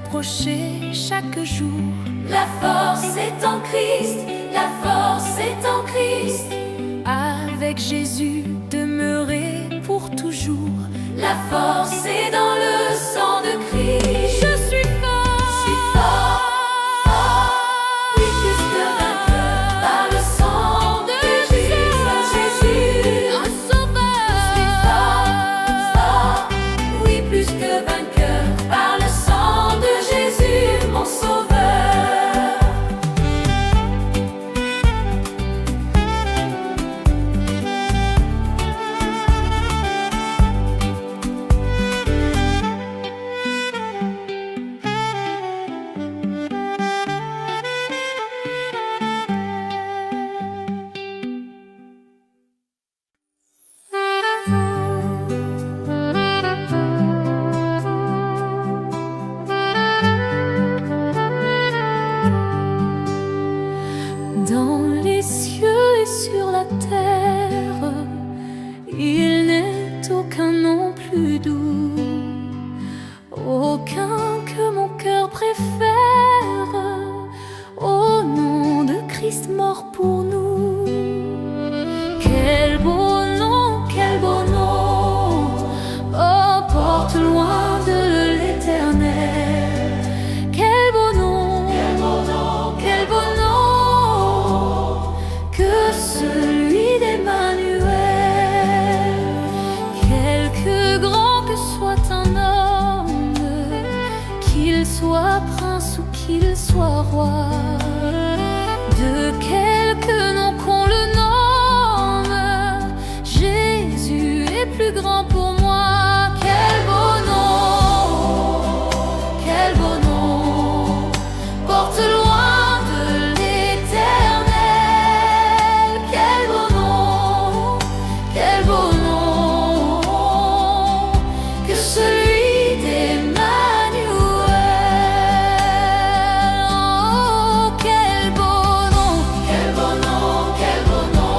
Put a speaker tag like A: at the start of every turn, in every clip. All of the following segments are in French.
A: approcher chaque jour.
B: La force est en Christ, la force est en Christ.
A: Avec Jésus, demeurer pour toujours.
B: La force est dans le sang de Christ.
A: Je suis fort,
B: je suis fort, fort, oui, plus que vainqueur par le sang de Jésus,
A: un sauveur.
B: Je suis fort, fort, oui, plus que vainqueur par le sang de Jésus, mon sauveur.
A: Dans les cieux et sur la terre, il n'est aucun nom plus doux, aucun que mon cœur préfère, au nom de Christ mort pour nous. Quel beau nom, oh, porte loin de l'éternel. Quel beau nom, quel beau nom, que celui d'Emmanuel. Quelque grand que soit un homme, qu'il soit prince ou qu'il soit roi, de quelque nom qu'on le nomme, Jésus est plus grand pour moi. Quel beau nom, porte loin de l'éternel. Quel beau nom, que celui d'Emmanuel. Oh, quel beau nom,
B: Quel beau nom, quel beau nom,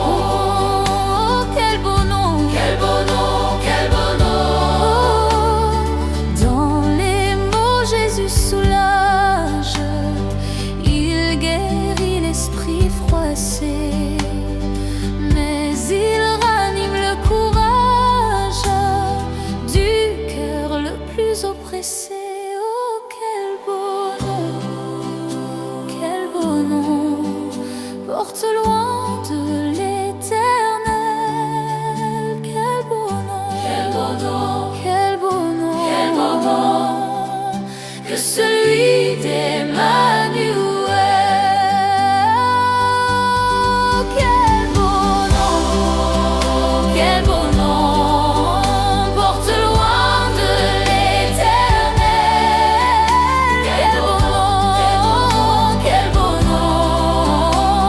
A: oh, quel beau nom,
B: quel beau nom, quel beau nom.
A: Dans les mots Jésus soulage, il guérit l'esprit froissé, mais il ranime le courage du cœur le plus oppressé. Oh, quel beau nom, porte loin de l'éternel. Quel beau nom,
B: Quel beau nom,
A: quel beau nom,
B: quel beau nom, que celui d'Emmanuel.
A: Quel beau nom, porte loin de l'éternel. Quel beau nom,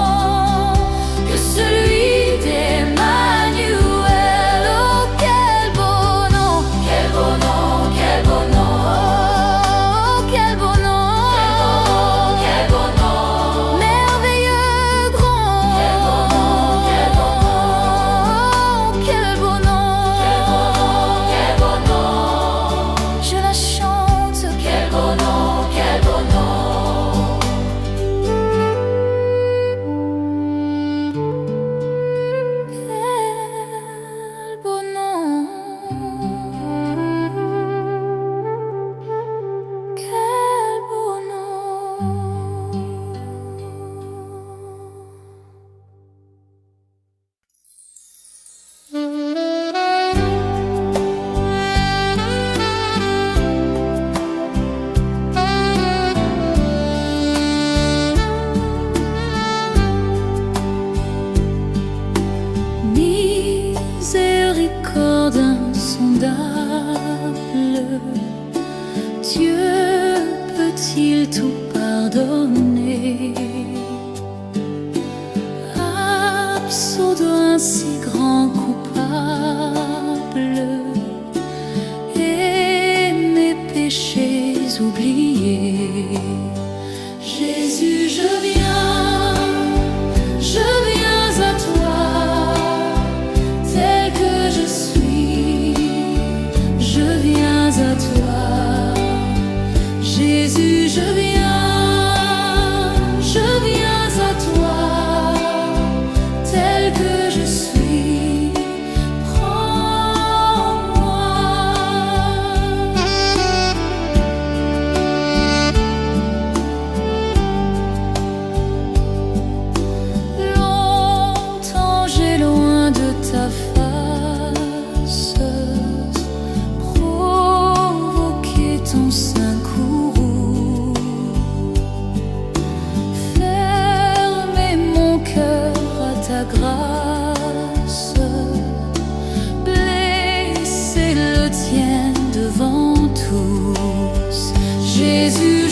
B: que celui d'Emmanuel.
A: Oh, quel beau nom,
B: Quel beau nom, quel beau nom,
A: oh, quel beau nom,
B: quel beau nom,
A: merveilleux grand.
B: quel beau nom, quel beau nom,
A: Oh, quel beau nom,
B: quel beau nom,
A: je la chante.
B: quel beau nom, quel beau nom.
A: Quel beau nom, quel beau nom. Miséricorde insondable, Dieu peut-il tout pardonner? Absoudre un si grand coupable et mes péchés oubliés. Jésus, je viens à toi, tel que je suis, je viens à toi. Jésus,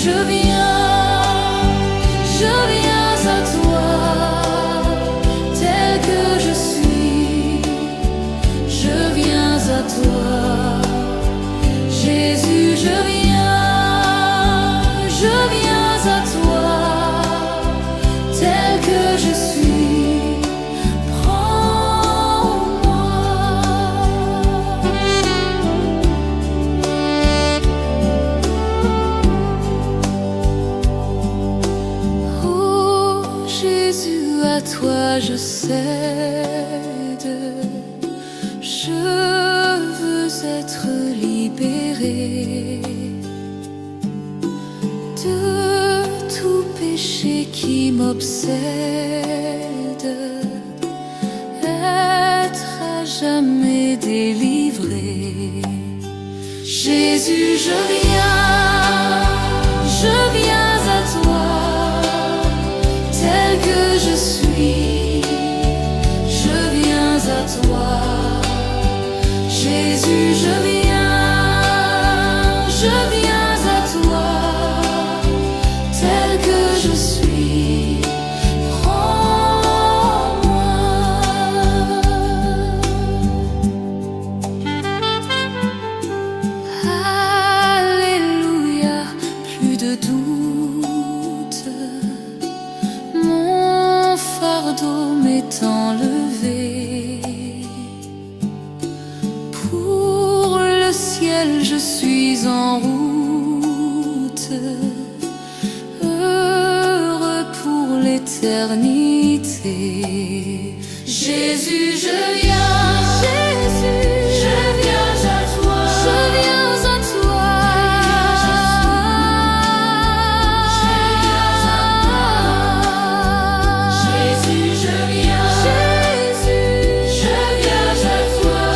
A: je viens à toi, tel que je suis, je viens à toi, Jésus, je viens à toi, tel que je suis, prends-moi. Oh Jésus, à toi je cède, je veux être libéré de tout péché qui m'obsède, être à jamais délivré. Jésus, je viens à toi, tel que je suis, je viens à toi, Jésus, je viens à toi, tel que je suis, prends-moi. Alléluia, plus de doute, mon fardeau m'est enlevé. Pour le ciel, je suis en route, heureux pour l'éternité. Jésus, je viens à toi, je viens à toi, Jésus, je viens à toi,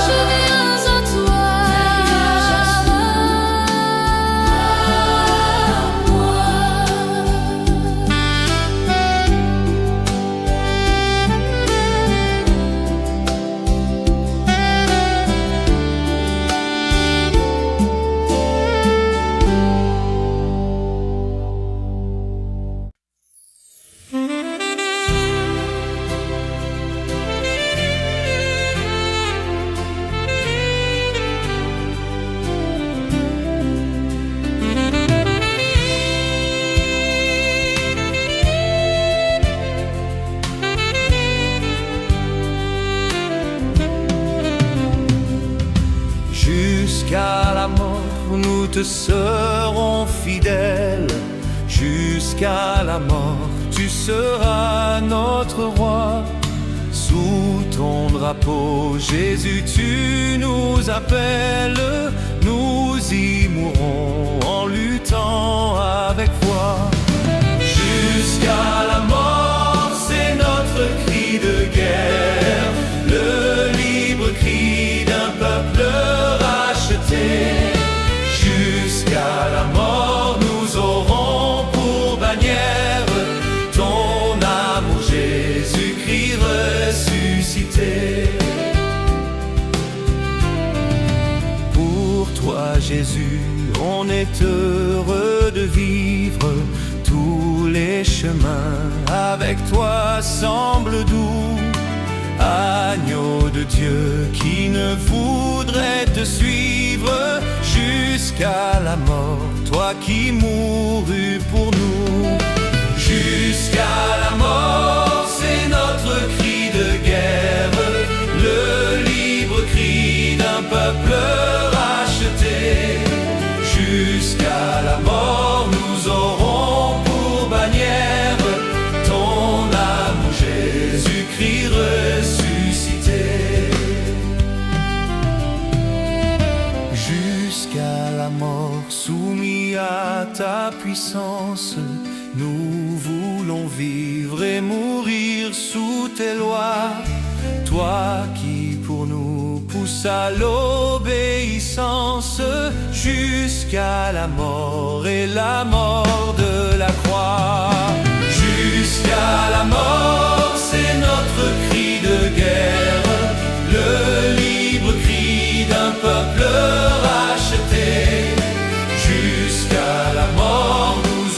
C: Jusqu'à la mort, nous te serons fidèles. Jusqu'à la mort, tu seras notre roi. Sous ton drapeau, Jésus, tu nous appelles. Nous y mourrons en luttant avec foi. Jusqu'à la mort, c'est notre cri de guerre, le libre cri d'un peuple racheté. Jusqu'à la mort, nous aurons pour bannière ton amour, Jésus-Christ ressuscité. Pour toi, Jésus, on est heureux de vivre. Tous les chemins avec toi semblent doux. Agneau de Dieu qui ne voudrait te suivre jusqu'à la mort, toi qui mourus pour nous. Jusqu'à la mort, c'est notre cri de guerre, le libre cri d'un peuple racheté. Jusqu'à la mort, nous aurons pour bannière ton amour, Jésus-Christ ressuscité. Jusqu'à la mort, soumis à ta puissance, nous voulons vivre et mourir sous tes lois. Toi qui pour nous pousses à l'obéissance, jusqu'à la mort et la mort de la croix. Jusqu'à la mort, c'est notre cri de guerre, le libre cri d'un peuple racheté. Jusqu'à la mort, nous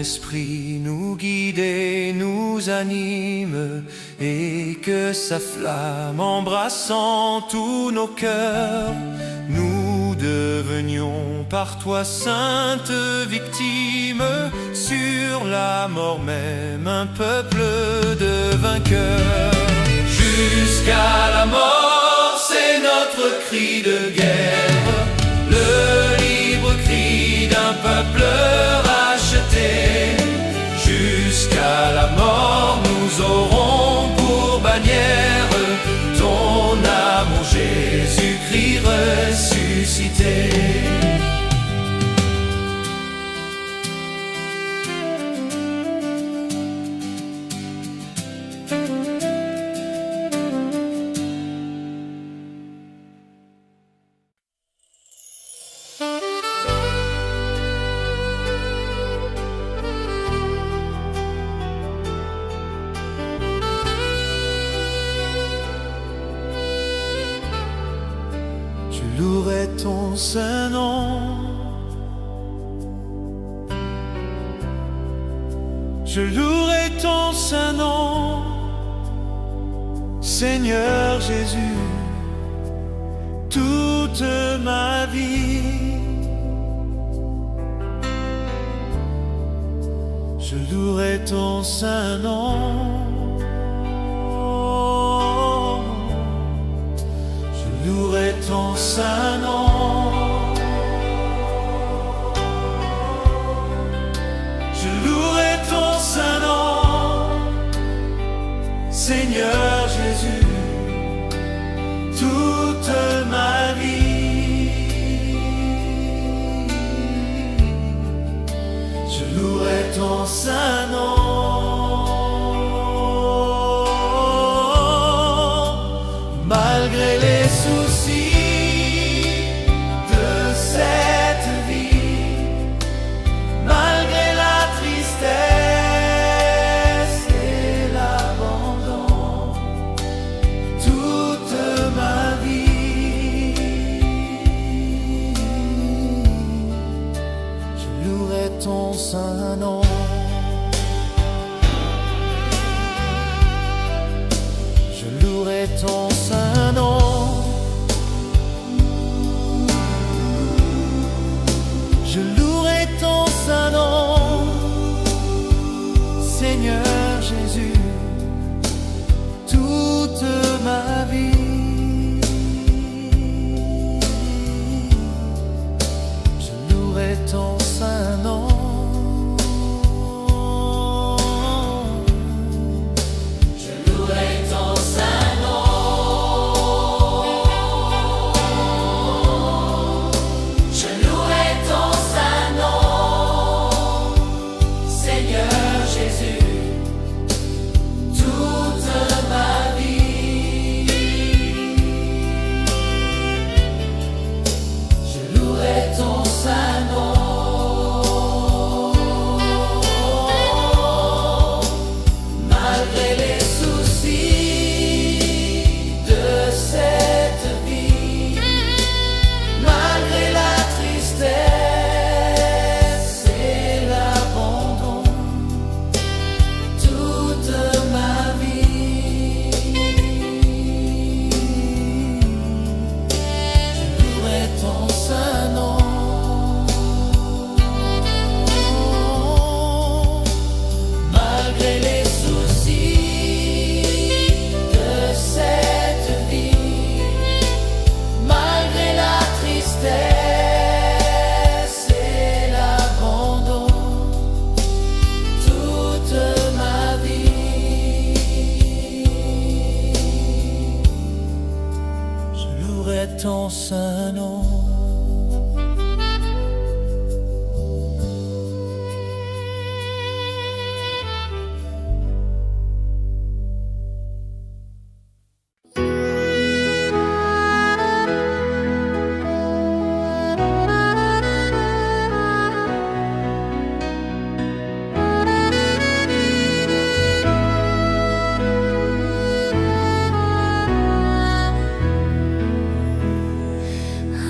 C: esprit nous guide et nous anime, et que sa flamme embrassant tous nos cœurs, nous devenions par toi sainte victime, sur la mort même un peuple de vainqueurs. Jusqu'à la mort, c'est notre cri de guerre, le libre cri d'un peuple racheté. Jusqu'à la mort, nous aurons pour bannière ton amour, Jésus-Christ ressuscité. Je louerai ton saint nom, je louerai ton saint nom, Seigneur Jésus, toute ma vie. Je louerai ton saint nom. Je louerai ton saint nom, je louerai ton saint nom, Seigneur Jésus, toute ma vie. Je louerai ton saint nom. Malgré les soucis de cette vie, malgré la tristesse et l'abandon, toute ma vie, je louerai ton saint nom. Je louerai ton saint nom. Je louerai ton saint nom, Seigneur Jésus, toute ma vie. Je louerai ton saint nom. Je louerai ton saint nom. Je louerai ton saint nom, Seigneur Jésus, toute ma vie. Je louerai ton saint nom. Malgré les soucis de cette vie, malgré la tristesse et l'abandon, toute ma vie, je louerai ton saint nom. Malgré les soucis de cette vie, malgré la tristesse et l'abandon, toute ma vie, je louerai ton saint nom.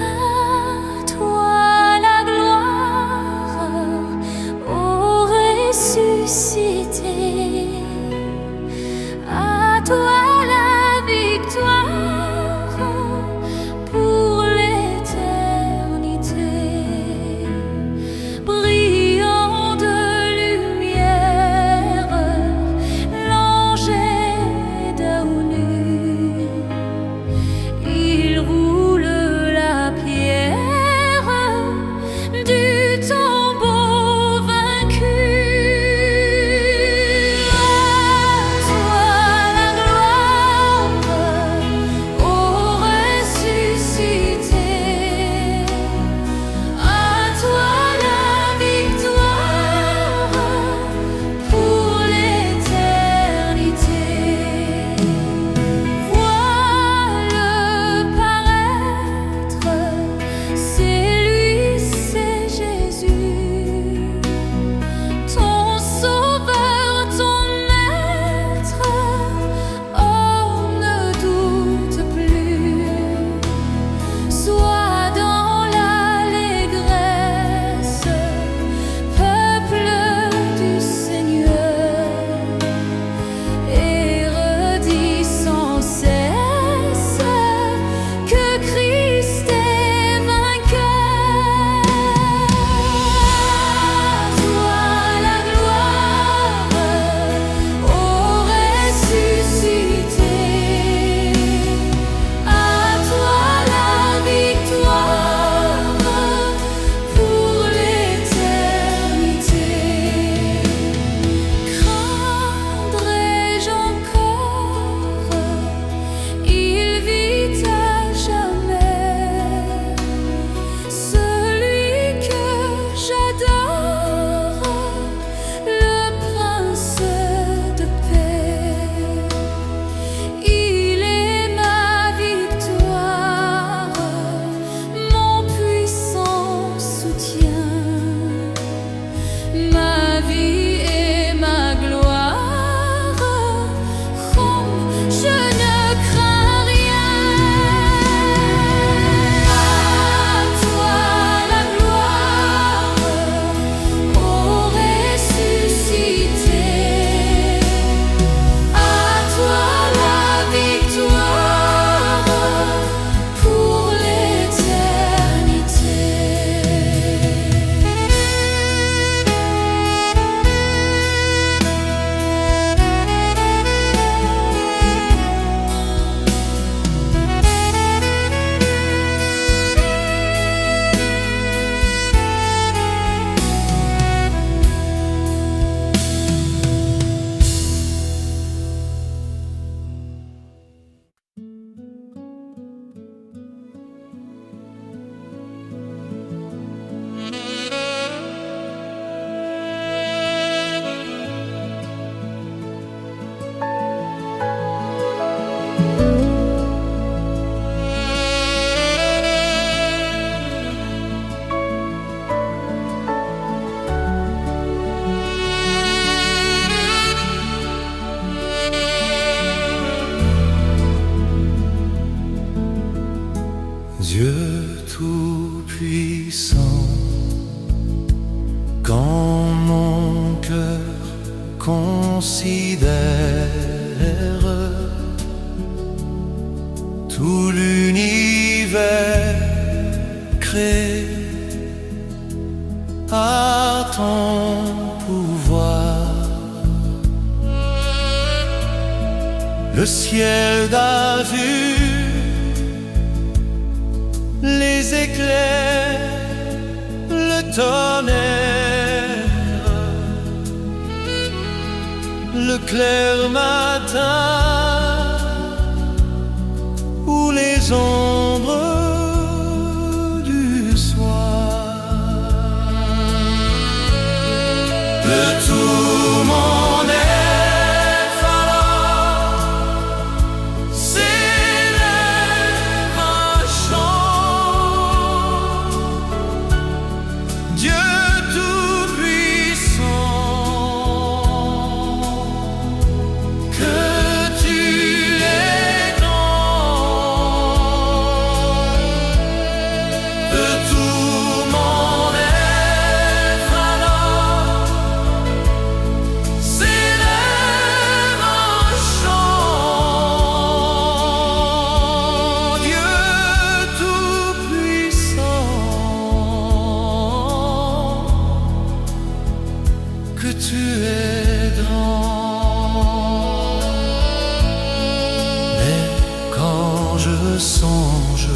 A: Ah
C: Tout-Puissant. Quand mon cœur considère tout l'univers créé à ton pouvoir, le ciel d'azur, les éclairs, le tonnerre, le clair matin ou les ombres du soir. De tout mon être alors s'élève un chant. Dieu tout-puissant, que tu es grand. De tout mon être alors s'élève un chant. Dieu tout-puissant, que tu es grand. Mais quand je songe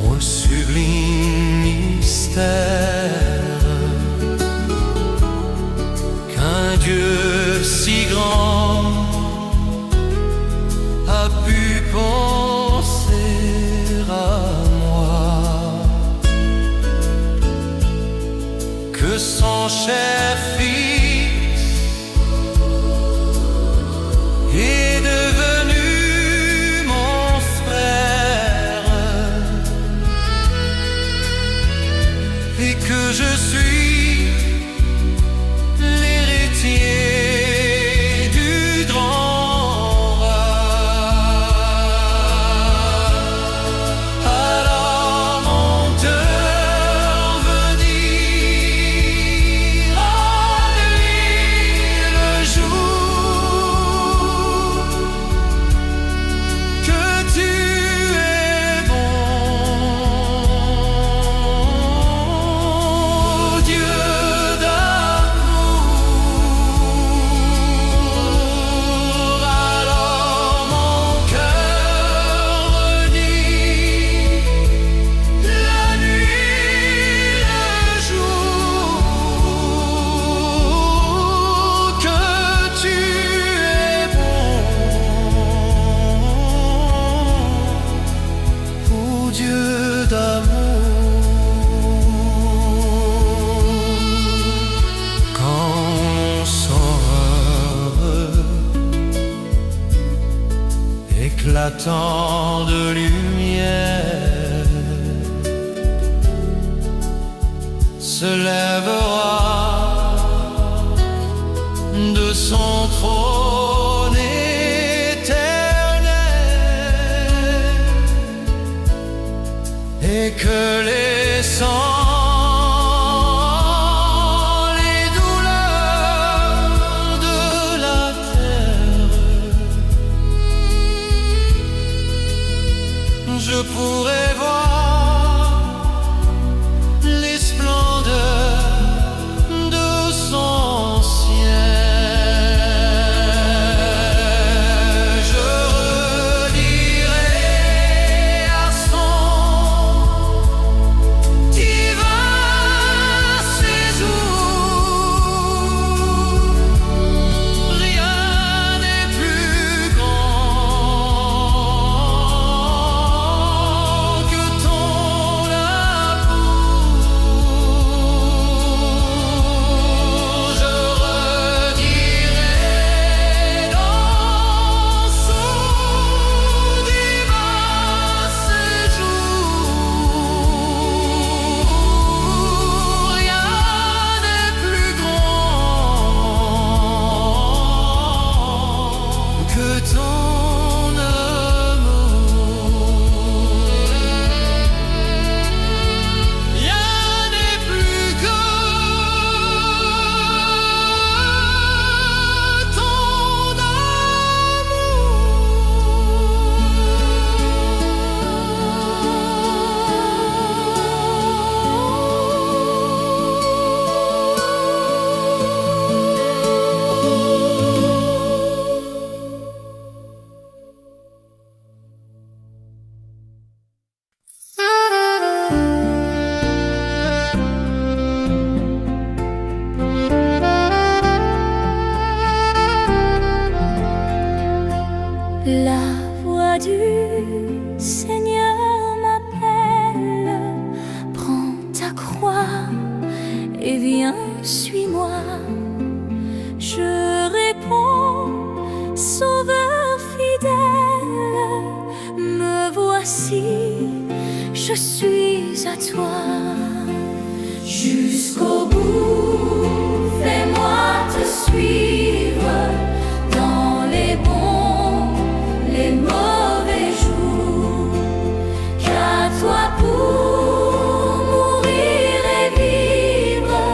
C: au sublime mystère qu'un Dieu si grand a pu penser à moi, que son cher fils est devenu mon frère et que je suis l'héritier du grand roi. Alors mon cœur veut dire à lui le jour que tu es bon, Dieu d'amour. Alors mon cœur redit la nuit, le jour que tu es bon, ô Dieu d'amour. Quand on sort éclatant de lumière se lèvera de son trône éternel, et que les sangs, les douleurs de la terre, je pourrai voir les splendeurs de son ciel. Je redirai à son divin séjour, rien n'est plus grand que
A: voici, je suis à toi.
B: Jusqu'au bout, fais-moi te suivre dans les bons, les mauvais jours. Qu'à toi pour mourir et vivre,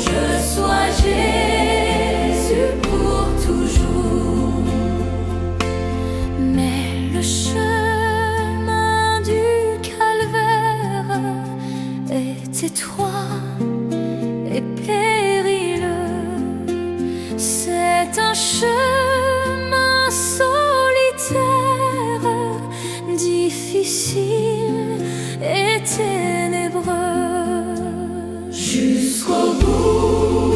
B: je sois Jésus pour toujours.
A: Mais le chemin du calvaire est étroit et périlleux. C'est un chemin solitaire, difficile et ténébreux.
B: Jusqu'au bout,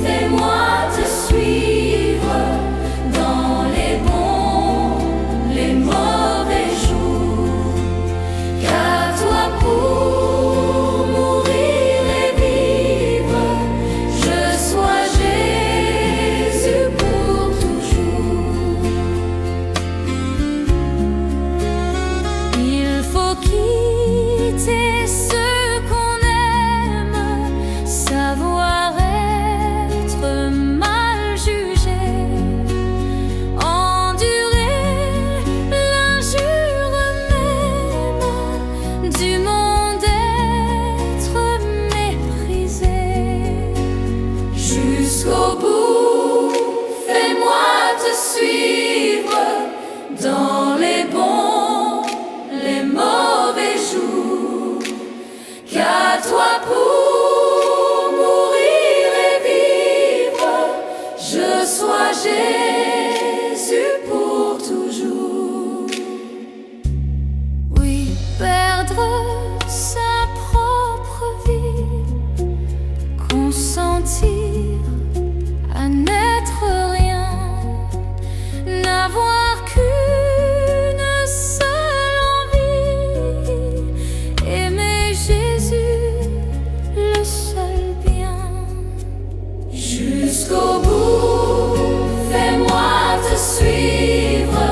B: fais-moi te suivre dans les bons, les mauvais jours. Qu'à toi pour mourir et vivre, je sois Jésus pour toujours.
A: Il faut quitter ce qu'on aime, savoir être mal jugé, endurer l'injure même du monde, être méprisé.
B: Jusqu'au bout, fais-moi te suivre dans les bons, les mauvais jours. Qu'à toi pour mourir et vivre, je sois Jésus pour toujours.
A: Oui, perdre sa propre vie, consentir à n'être rien, n'avoir qu'une seule envie, aimer Jésus, le seul bien.
B: Jusqu'au bout, fais-moi te suivre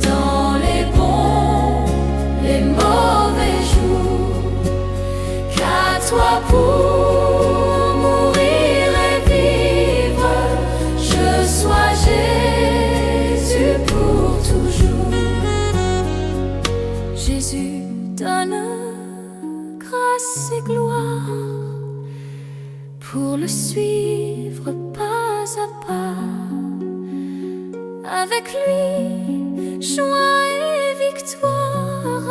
B: dans les bons, les mauvais jours. Qu'à toi pour mourir et vivre, je sois Jésus pour toujours.
A: Jésus donne grâce et gloire, pour le suivre pas à pas. Avec lui, joie et victoire,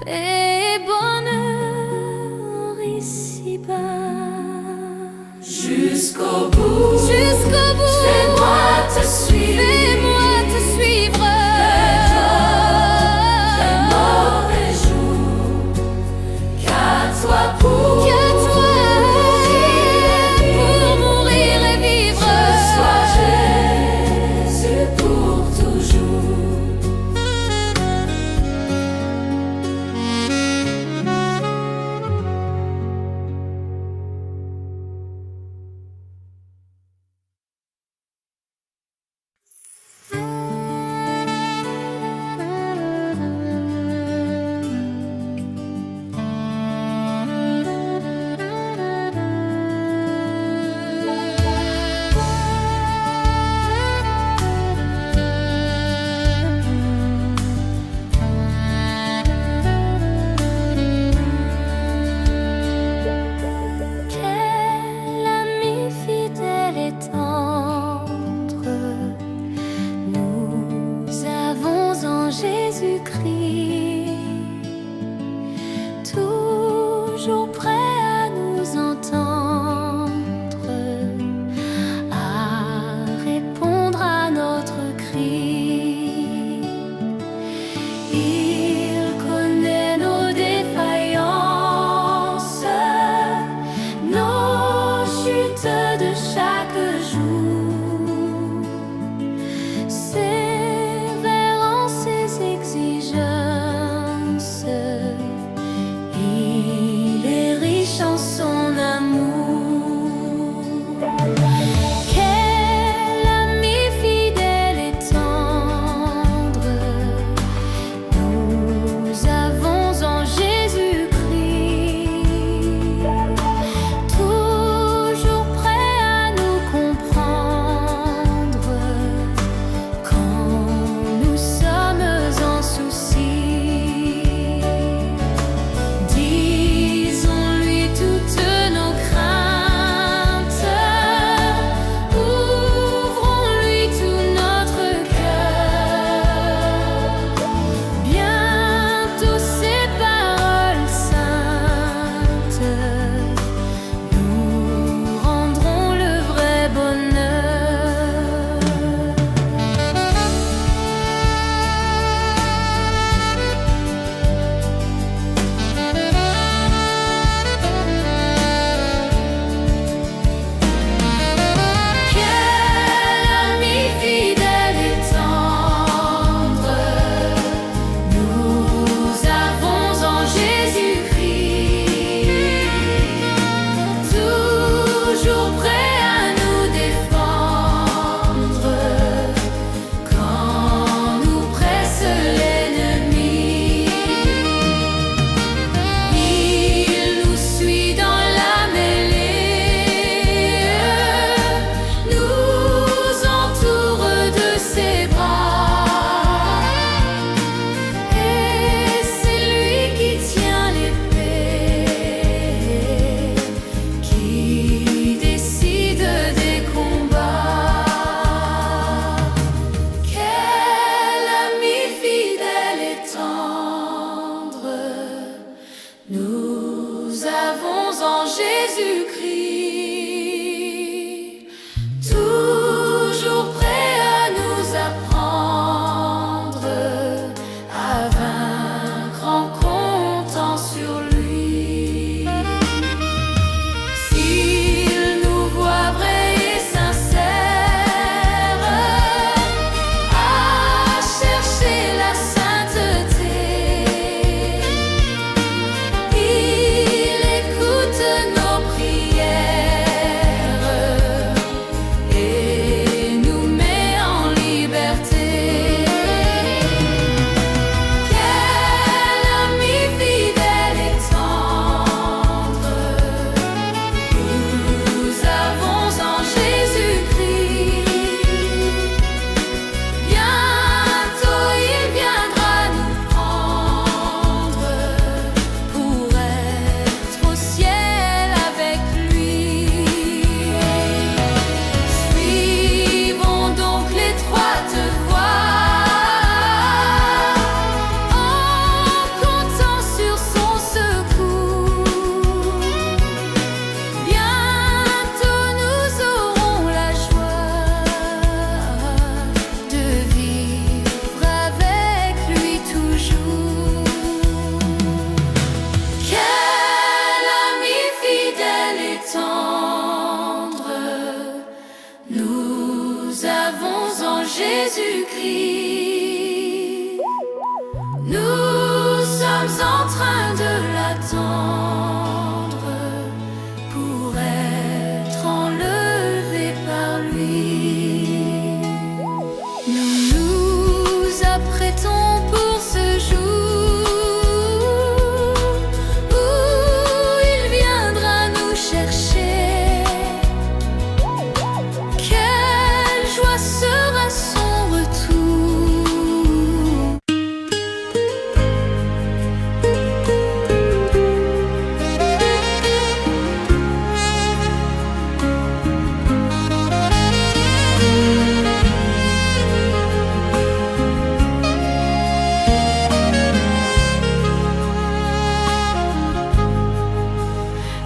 A: paix et bonheur ici-bas.
B: Jusqu'au bout,
A: Jusqu'au bout,
B: fais-moi te suivre.
A: fais-moi te suivre.
B: Les mauvais jours. Qu'à toi pour
A: Mourir et vivre,
B: je sois Jésus pour toujours.
A: Jésus-Christ, toujours prêt à nous apprendre à vaincre en comptant sur lui. S'il nous voit vrais et sincères à chercher la sainteté, il écoute nos prières et nous met en liberté. Quel ami fidèle et tendre nous avons en Jésus-Christ. Bientôt il viendra nous prendre pour être au ciel avec lui. Suivons donc l'étroite voie en comptant sur son secours. Bientôt nous aurons la joie de vivre avec lui toujours. Quel ami fidèle et tendre nous avons en Jésus-Christ. Nous sommes en train de l'attendre pour être enlevés par lui. Nous nous apprêtons pour ce jour où il viendra nous chercher. Quelle joie sera son retour.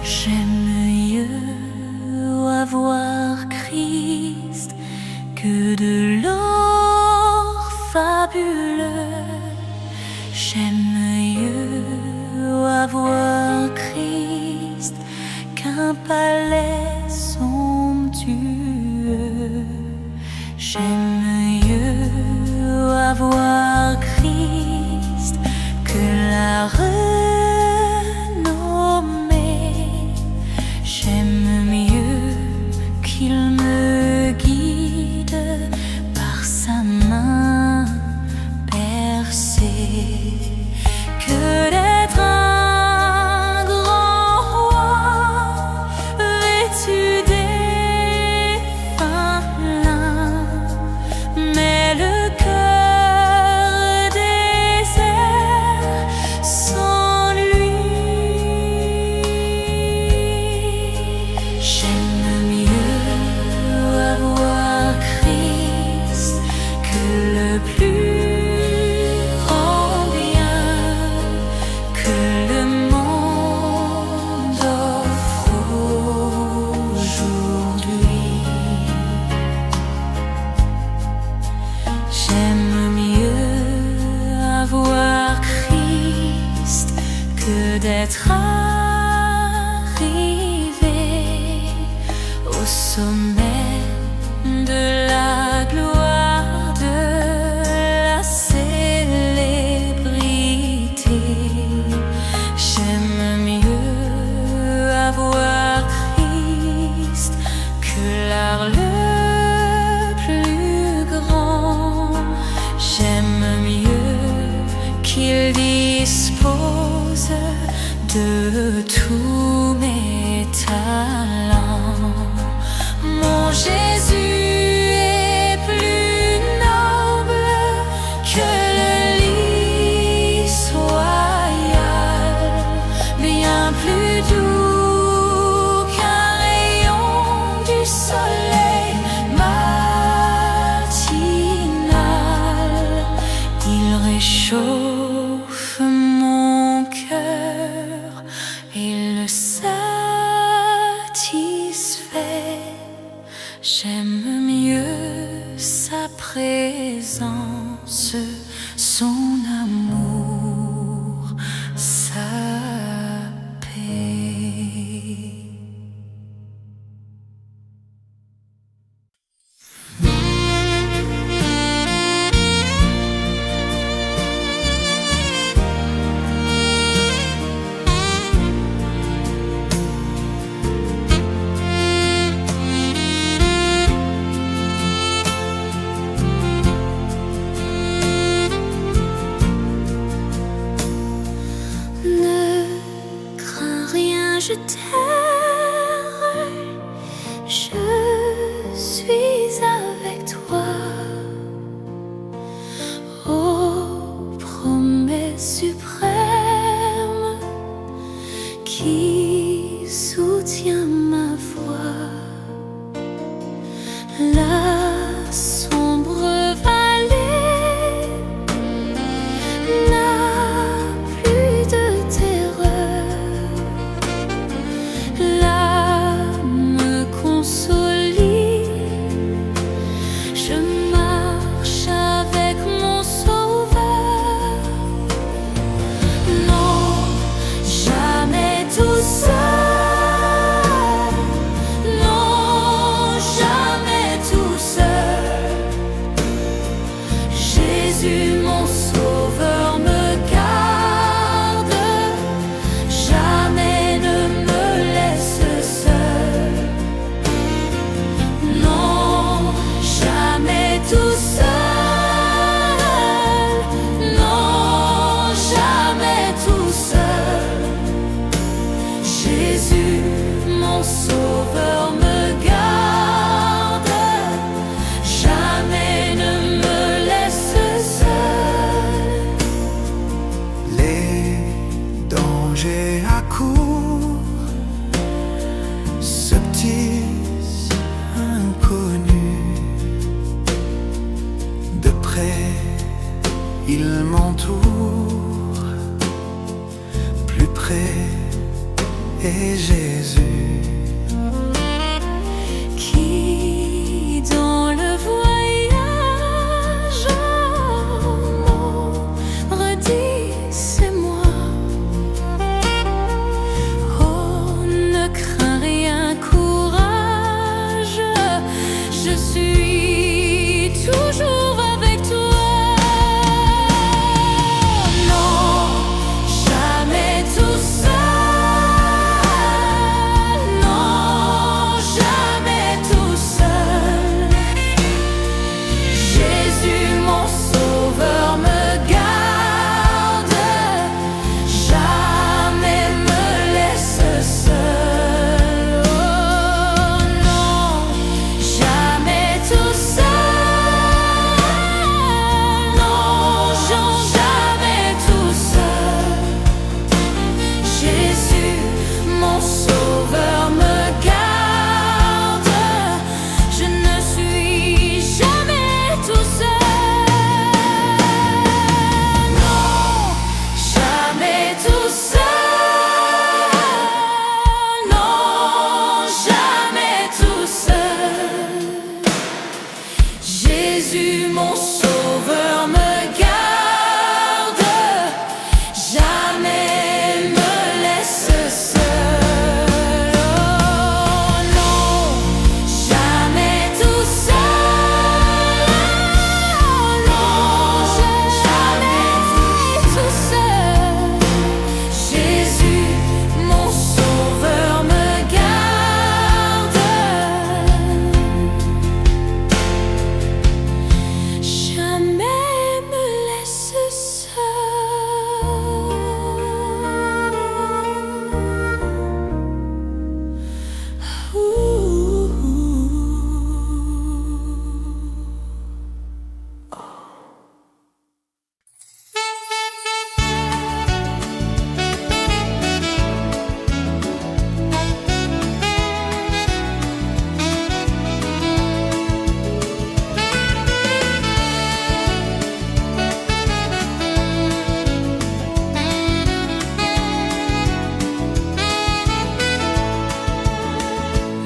A: J'aime mieux avoir Christ que de l'or fabuleux. J'aime mieux avoir Christ qu'un palais somptueux. J'aime mieux avoir Christ que la renommée. J'aime mieux qu'il me guide par sa main percée que d'être un grand roi vêtu des fins lins, mais le cœur désert sans lui. J'aime mieux avoir Christ que le plus grand bien que le monde offre aujourd'hui. J'aime mieux avoir Christ que d'être arrivé au sommet de la gloire, de la célébrité. J'aime mieux avoir Christ que l'art le plus grand. J'aime mieux qu'il dispose de je t'aime, je suis avec toi. Ô promesse suprême qui soutient ma voix. La sombre vallée n'a plus de terreur. L'âme consolée, je marche avec mon Sauveur. Non, jamais tout seul. Non, jamais tout seul. Jésus, mon Sauveur, me garde. Jamais ne me laisse seul. Non, jamais tout seul. Non, jamais tout seul. Jésus, mon Sauveur, me garde. Jamais ne me laisse seul.
C: Les dangers accourent, subtils, inconnus. De près, ils m'entourent. Plus près est Jésus.
A: Qui dans le voyage redit c'est moi. Oh, ne crains rien, courage, je suis toujours avec toi. Non, jamais tout seul. Non, jamais tout seul. Jésus, mon Sauveur, me garde. Jamais me laisse seul. Oh non, jamais tout seul. Non, jamais tout seul. Jésus, mon Sauveur, me garde. Je ne suis jamais tout seul. Non, jamais tout seul. Non, jamais tout seul. Jésus, mon Sauveur, me garde. Jamais me laisse seul. Oh non, jamais tout seul. Non, jamais tout seul. Jésus, mon Sauveur, me garde. Jamais me laisse seul.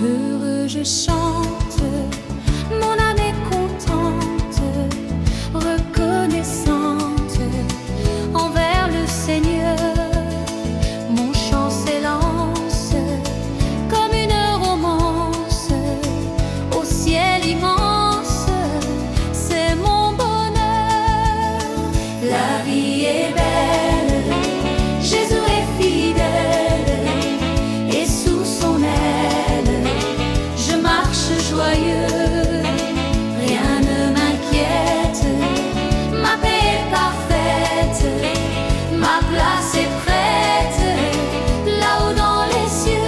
A: Heureux je chante, mon âme est contente, reconnaissante envers le Seigneur. Mon chant s'élance comme une romance au ciel immense. C'est mon bonheur. La vie est belle, Jésus est fidèle, et sous son aile je marche joyeux. Rien ne m'inquiète, ma paix est parfaite, ma place est prête, là-haut dans les cieux.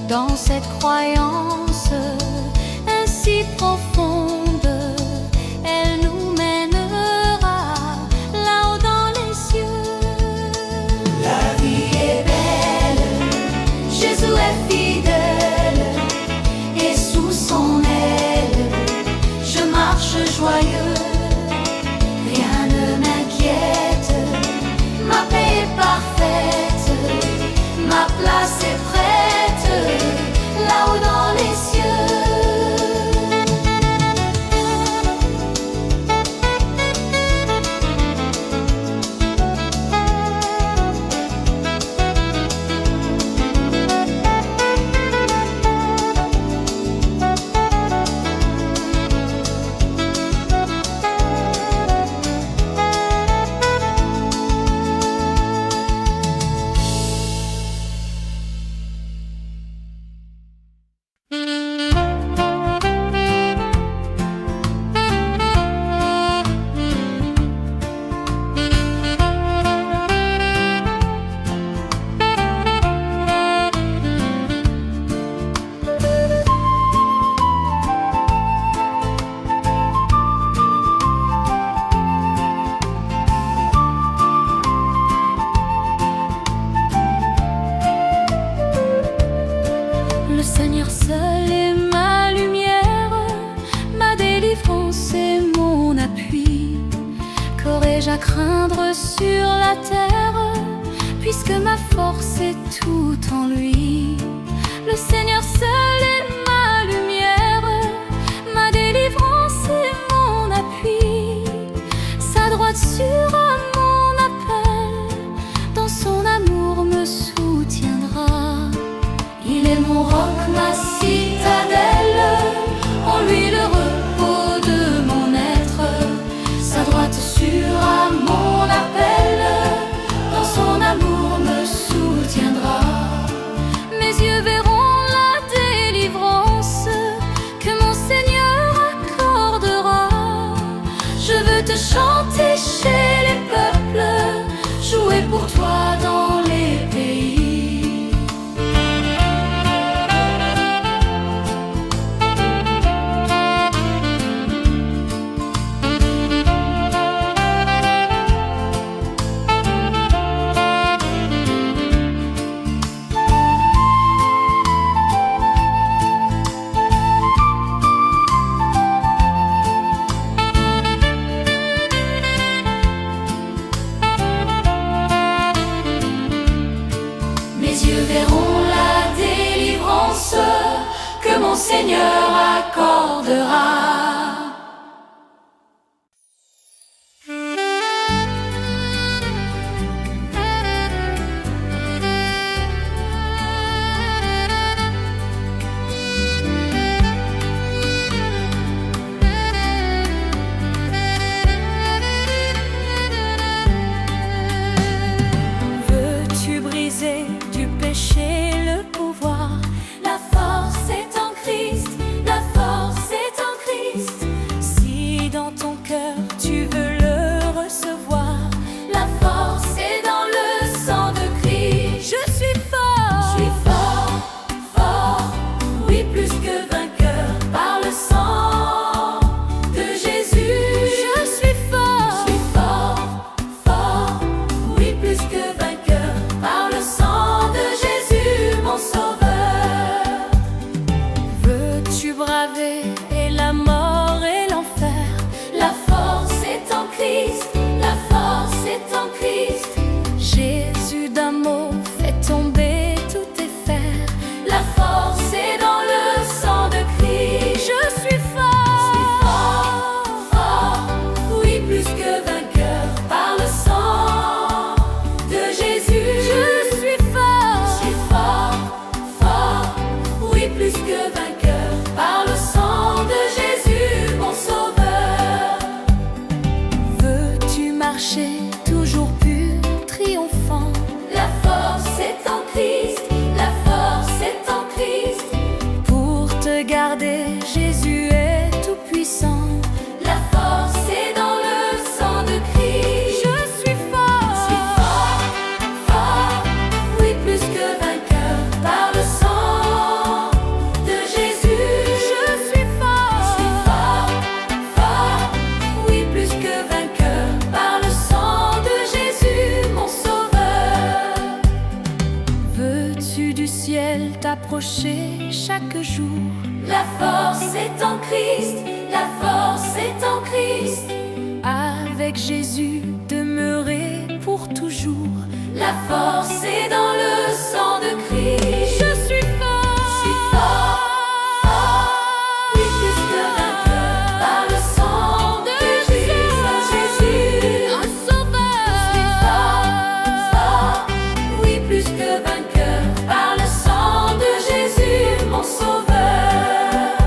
A: dans cette croyance ainsi profonde, elle nous mènera là-haut dans les cieux.
B: La vie est belle, Jésus est fidèle, et sous son aile, je marche joyeux. Rien ne m'inquiète, ma paix est parfaite, ma place est prête, là-haut dans les cieux.
A: Le Seigneur seul est ma lumière, ma délivrance et mon appui. Qu'aurais-je à craindre sur la terre, puisque ma force est tout en lui. Le Seigneur seul est ma lumière, ma délivrance et mon appui. Sa droite sur mon appel, dans son amour me soutiendra. Il est mon roc, ma citadelle, en lui le repos de mon être. Sa droite sur mon appel, dans son amour me soutiendra. Mes yeux verront la délivrance que mon Seigneur accordera. Je veux te chanter chez les peuples, jouer pour toi dans les pays. Verront la délivrance que mon Seigneur accordera. Veux-tu briser du péché le pouvoir?
B: La force est en Christ, la force est en Christ.
A: Si dans ton cœur tu veux le recevoir,
B: La force est dans le sang de Christ.
A: je suis fort.
B: Je suis fort, fort, oui plus que vainqueur par le sang de Jésus.
A: Je suis fort.
B: Je suis fort, fort, oui plus que vainqueur par le sang de Jésus, mon sauveur.
A: Veux-tu braver et la mort et l'enfer?
B: La force est en Christ, la force est en Christ.
A: Jésus d'un mot fait tomber tous tes fers.
B: La force est dans le sang de Christ.
A: Je suis fort.
B: Fort, fort, oui plus que vainqueur par le sang de Jésus.
A: Je suis fort.
B: Je suis fort, fort, oui plus que vainqueur par le sang de Jésus, mon sauveur.
A: Veux-tu marcher toujours pur, triomphant?
B: La force est en Christ, la force est en Christ.
A: Pour te garder, Jésus est tout puissant.
B: La force est dans le sang de Christ.
A: Je suis fort.
B: Je suis fort, fort, oui plus que vainqueur par le sang
A: approcher chaque jour.
B: La force est en Christ, la force est en Christ.
A: Avec Jésus, demeurer pour toujours.
B: La force est dans le sang de Christ.
A: Je suis fort,
B: Je suis fort, fort, oui plus que vainqueur par le sang de Jésus.
A: un sauveur.
B: Je suis fort, fort, oui plus que vainqueur par le sang de Jésus, mon sauveur.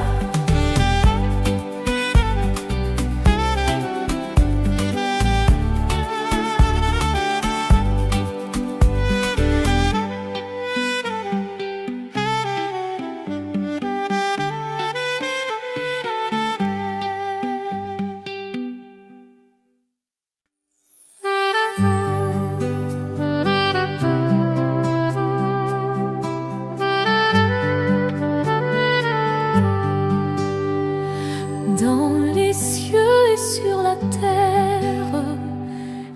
A: Dans les cieux et sur la terre,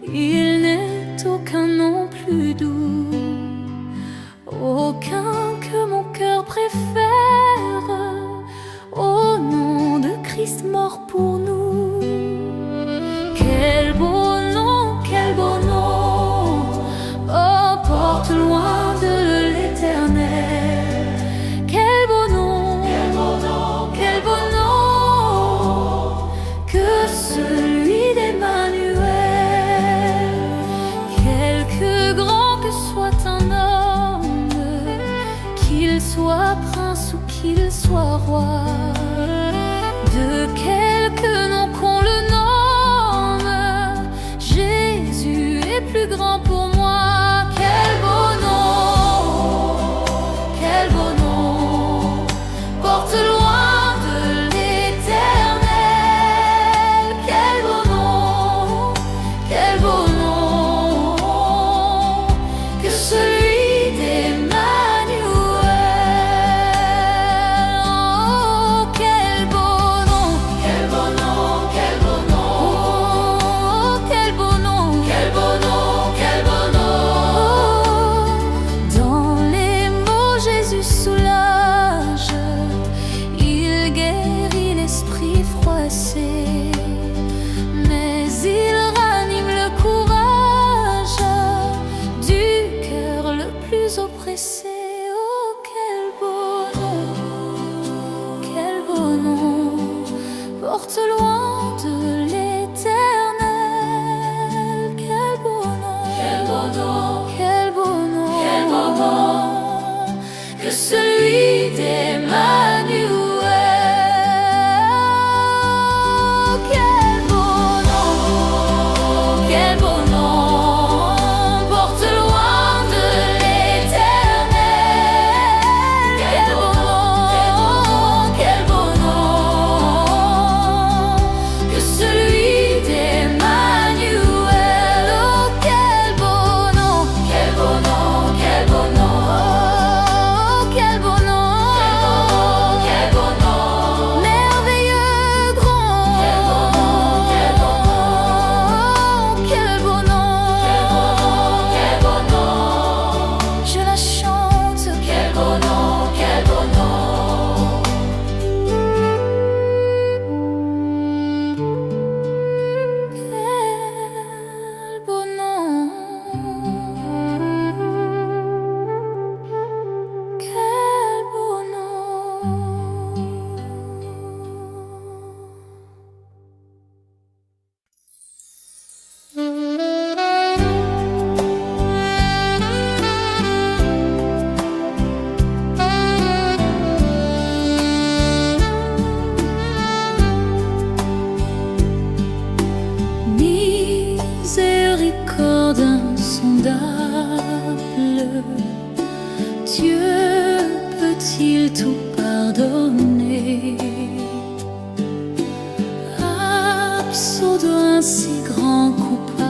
A: il n'est aucun nom plus doux, aucun que mon cœur préfère, au nom de Christ mort pour nous. Quel beau nom, oh, porte loin de l'éternel. Quel beau nom, quel beau nom, que celui d'Emmanuel. Quelque grand que soit un homme, qu'il soit prince ou qu'il soit roi, de quelque nom qu'on le nomme, Jésus est plus grand pour moi. Quel beau nom, porte loin de l'éternel. Quel beau nom, que celui d'Emmanuel. Oh, quel beau nom,
B: Quel beau nom, quel beau nom,
A: oh, quel beau nom,
B: quel beau nom, quel beau nom.
A: Dans les mots Jésus soulage, il guérit l'esprit froissé, mais il ranime le courage du cœur le plus oppressé. Oh, quel beau nom, porte loin de l'éternel. Quel beau nom,
B: Quel beau nom,
A: quel beau nom,
B: quel beau nom,
A: que celui d'Emmanuel. Quel beau nom, porte loin de l'éternel. Quel beau nom, que celui d'Emmanuel. Oh, quel beau nom,
B: quel beau nom, quel beau nom,
A: oh, quel beau nom,
B: quel beau nom,
A: merveilleux grand.
B: quel beau nom,
A: Quel beau nom,
B: quel beau nom,
A: je la chante.
B: quel beau nom, quel beau nom.
A: Quel beau nom, quel beau nom. Miséricorde insondable, Dieu peut-il tout pardonner? Absurde un si grand coupable,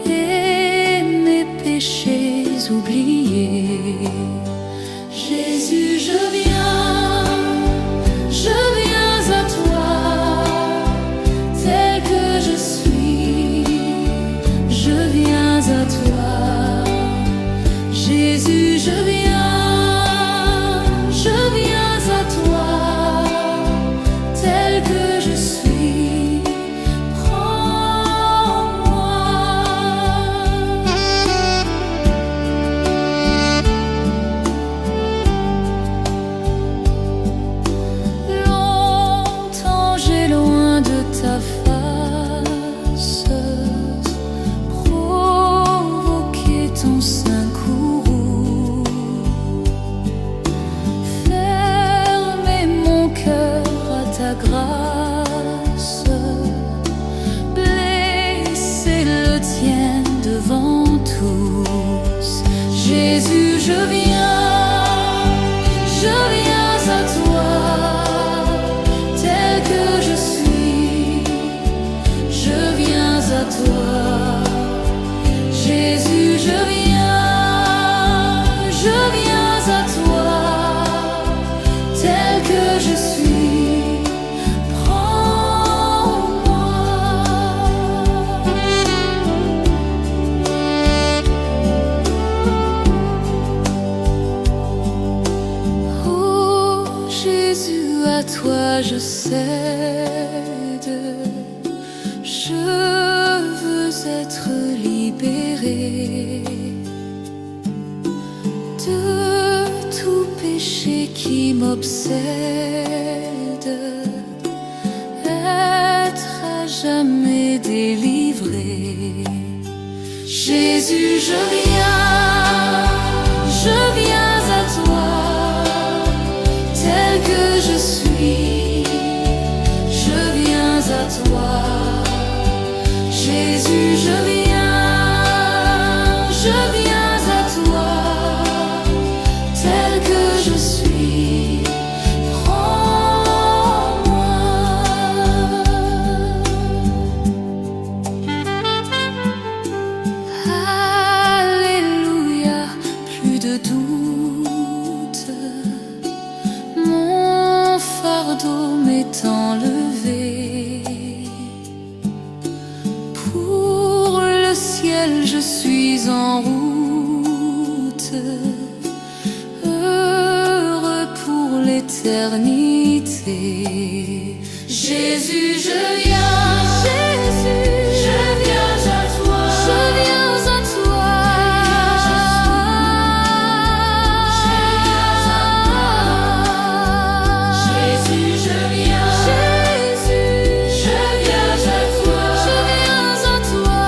A: et mes péchés oubliés. Jésus, je viens à toi, tel que je suis, je viens à toi. Jésus, je viens à toi, tel que je suis. Prends-moi. Longtemps j'ai loin de ta face provoqué ton sein courroux, fermé mon cœur à ta grâce, blessé le tien devant tous. Jésus, je viens à toi, tel que je suis. Je viens à toi, Jésus, je viens à toi, tel que je suis. Prends-moi. Oh Jésus, à toi je cède. Je veux être libéré de tout péché qui m'obsède, être à jamais délivré. Jésus, je viens à toi, tel que je suis. Je viens à toi, Jésus, je viens à toi, tel que je suis. Prends-moi. Alléluia, plus de doute, mon fardeau m'est enlevé. Pour le ciel, je suis en route, heureux pour l'éternité. Jésus, je viens à toi, je viens à toi. Jésus, je viens à toi, je viens à toi.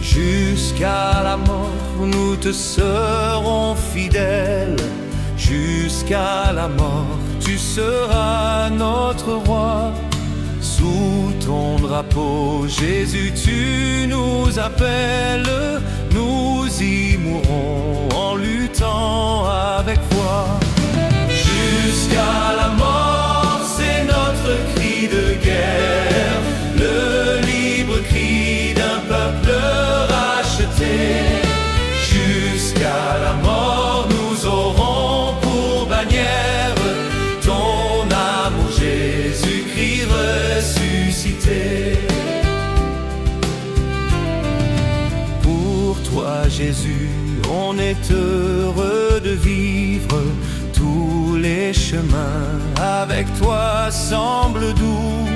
C: Jusqu'à la mort, nous te serons fidèles. Jusqu'à la mort, tu seras notre roi. Sous ton drapeau, Jésus, tu nous appelles. Nous y mourrons en luttant avec foi. Jusqu'à la mort, c'est notre cri de guerre, le libre cri d'un peuple racheté. Jusqu'à la mort, nous aurons pour bannière ton amour, Jésus-Christ ressuscité. Pour toi, Jésus, on est heureux de vivre. Tous les chemins avec toi semblent doux.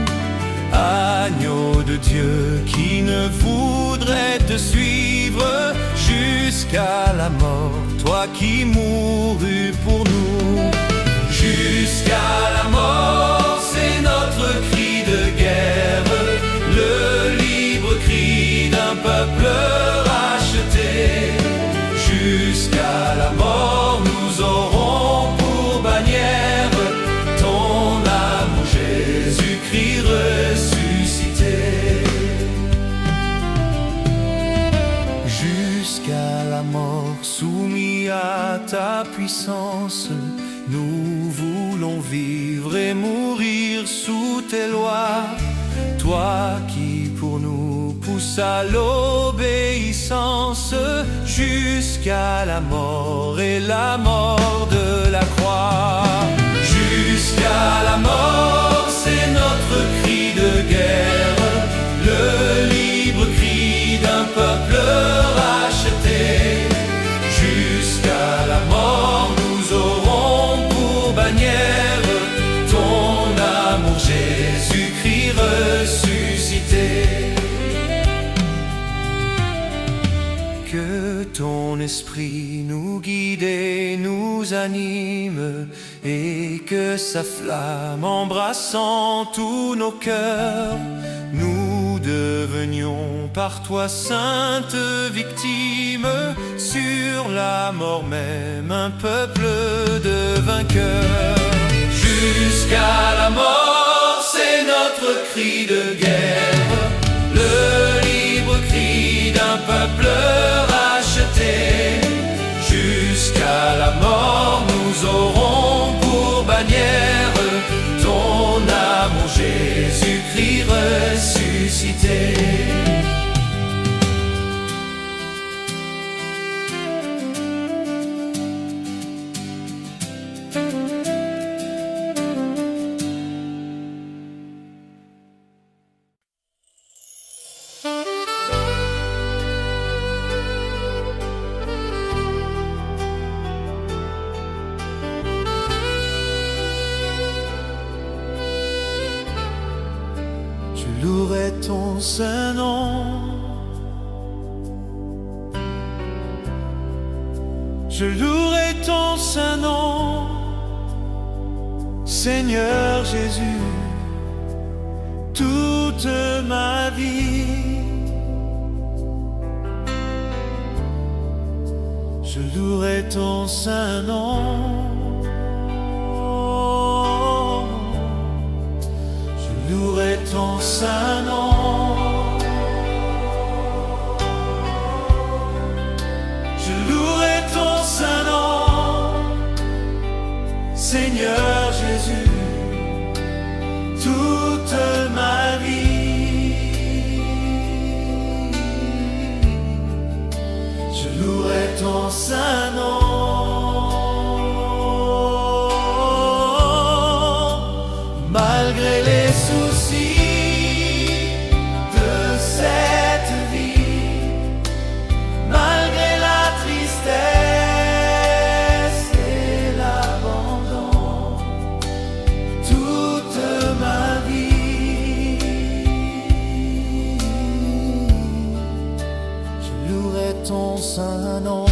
C: Agneau de Dieu qui ne voudrait te suivre jusqu'à la mort, toi qui mourus pour nous. Jusqu'à la mort, c'est notre cri de guerre, le libre cri d'un peuple racheté. Jusqu'à la mort, nous aurons l'obéissance. Nous voulons vivre et mourir sous tes lois. Toi qui pour nous pousses à l'obéissance jusqu'à la mort et la mort de la croix. Jusqu'à la mort, c'est notre cri de guerre, le libre cri d'un peuple racheté. Jusqu'à la mort, nous aurons pour bannière ton amour, Jésus-Christ ressuscité. Que ton esprit nous guide et nous anime, et que sa flamme embrassant tous nos cœurs, nous devenions par toi sainte victime, sur la mort même un peuple de vainqueurs. Jusqu'à la mort, c'est notre cri de guerre, le libre cri d'un peuple racheté. Jusqu'à la mort, nous aurons pour bannière ton amour, Jésus-Christ ressuscité. Je louerai ton saint nom. Je louerai ton saint nom, Seigneur Jésus, toute ma vie. Je louerai ton saint nom. Je louerai ton saint nom. Je louerai ton saint nom, Seigneur Jésus, toute ma vie. Je louerai ton saint nom. Malgré les soucis de cette vie, malgré la tristesse et l'abandon, toute ma vie, je louerai ton saint nom.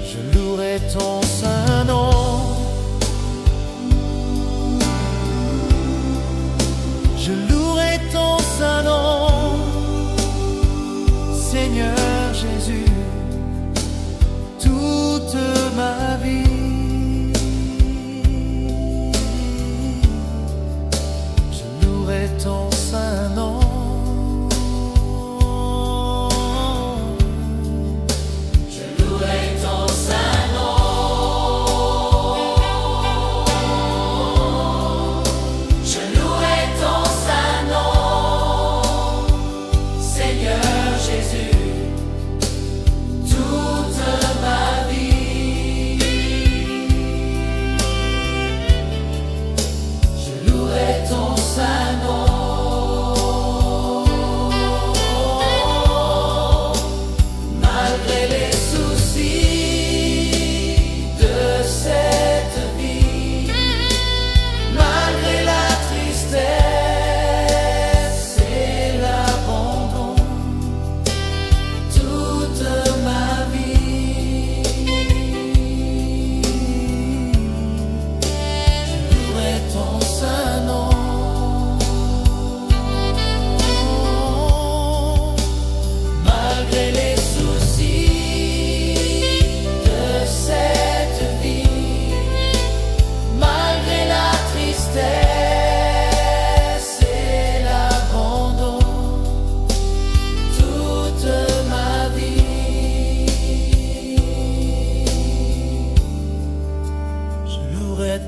C: Je louerai ton saint nom. Je louerai ton saint nom, Seigneur Jésus, toute ma vie. Je louerai ton saint nom. Je louerai ton saint nom. Je louerai ton saint nom, Seigneur Jésus, toute ma vie. Je louerai ton saint nom. Malgré les soucis de cette vie, malgré la tristesse et l'abandon, toute ma vie, je louerai ton saint nom. Malgré les soucis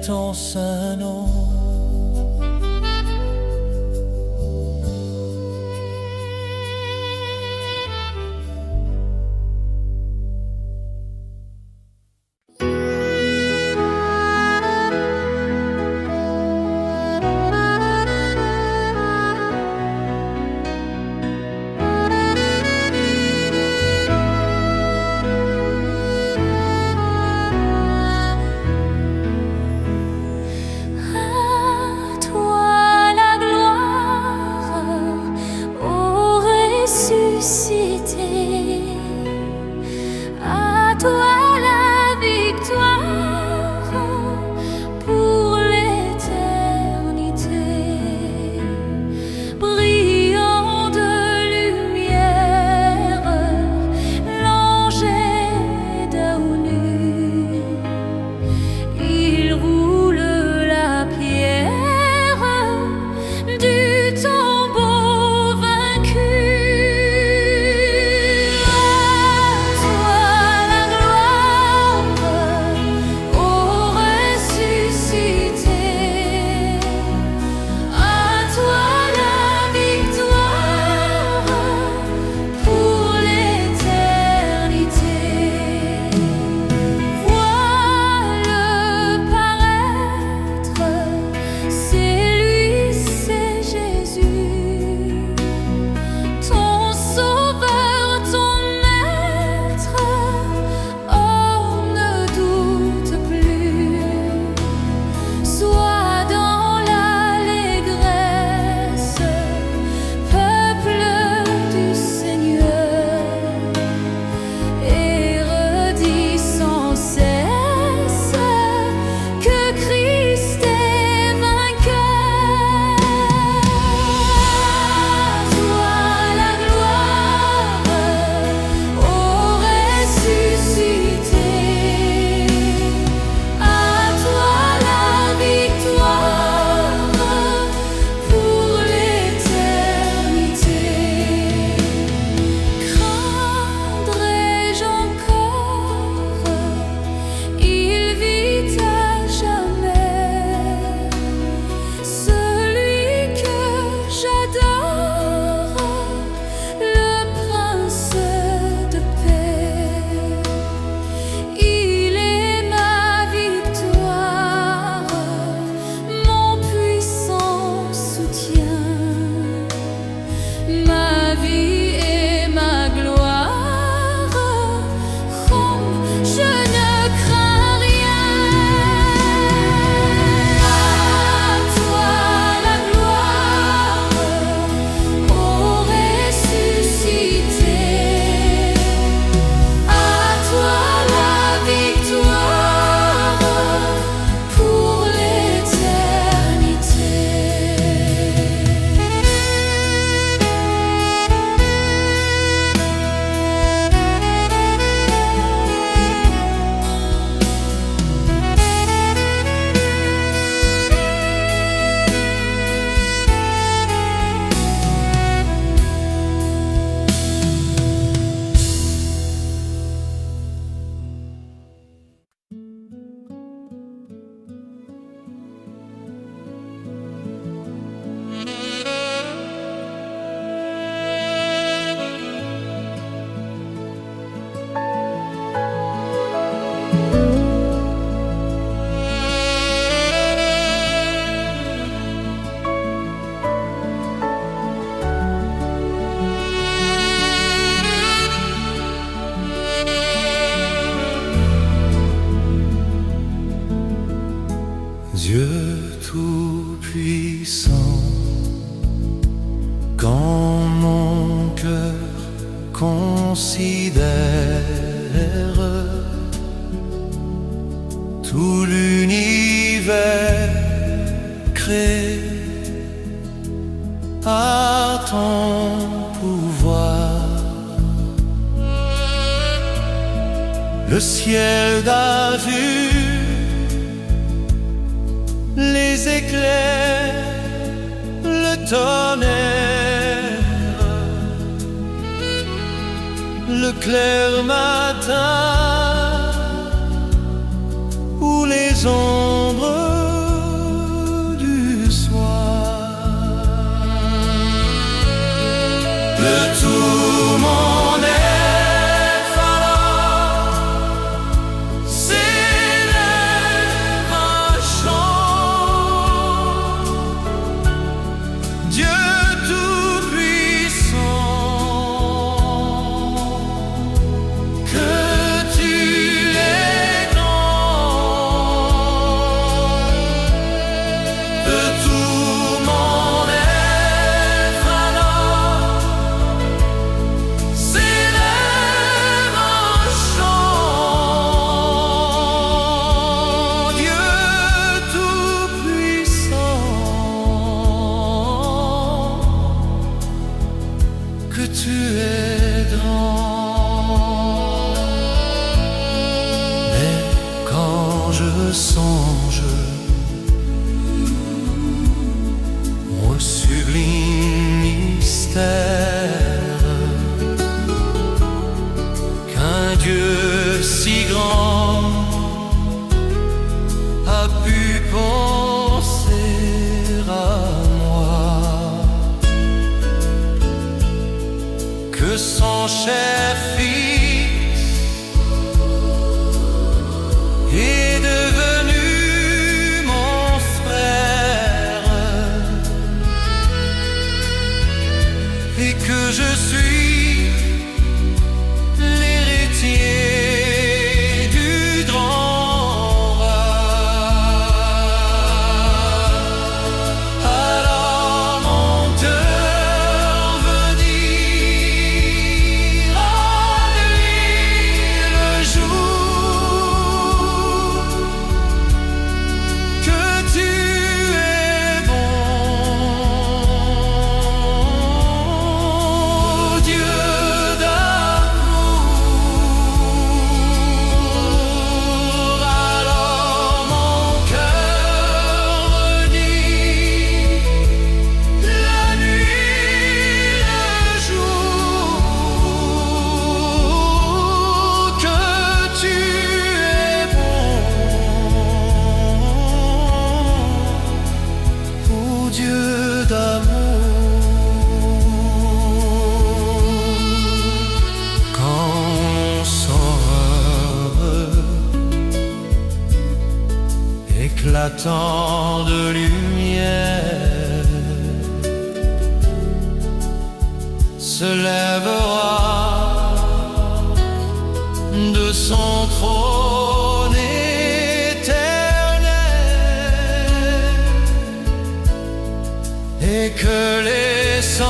C: ton saint nom.
A: À toi la victoire pour l'éternité, brillant de lumière, l'ange est devenu. Il roule la pierre du tombeau vaincu.
C: Dieu tout-puissant, quand mon cœur considère tout l'univers créé à ton pouvoir, le ciel d'azur, les éclairs, le tonnerre, le clair matin ou les ombres moindre songe au sublime mystère qu'un Dieu si grand a pu penser à moi, que son cher Fils est devenu mon frère et que je suis l'héritier du grand roi. Alors mon cœur veut dire à lui le jour que tu es bon, Dieu d'amour. Alors mon cœur redit la nuit, le jour que tu es bon, ô Dieu d'amour. Quand on sort éclatant de lumière se lèvera de son trône éternel et que les sangs,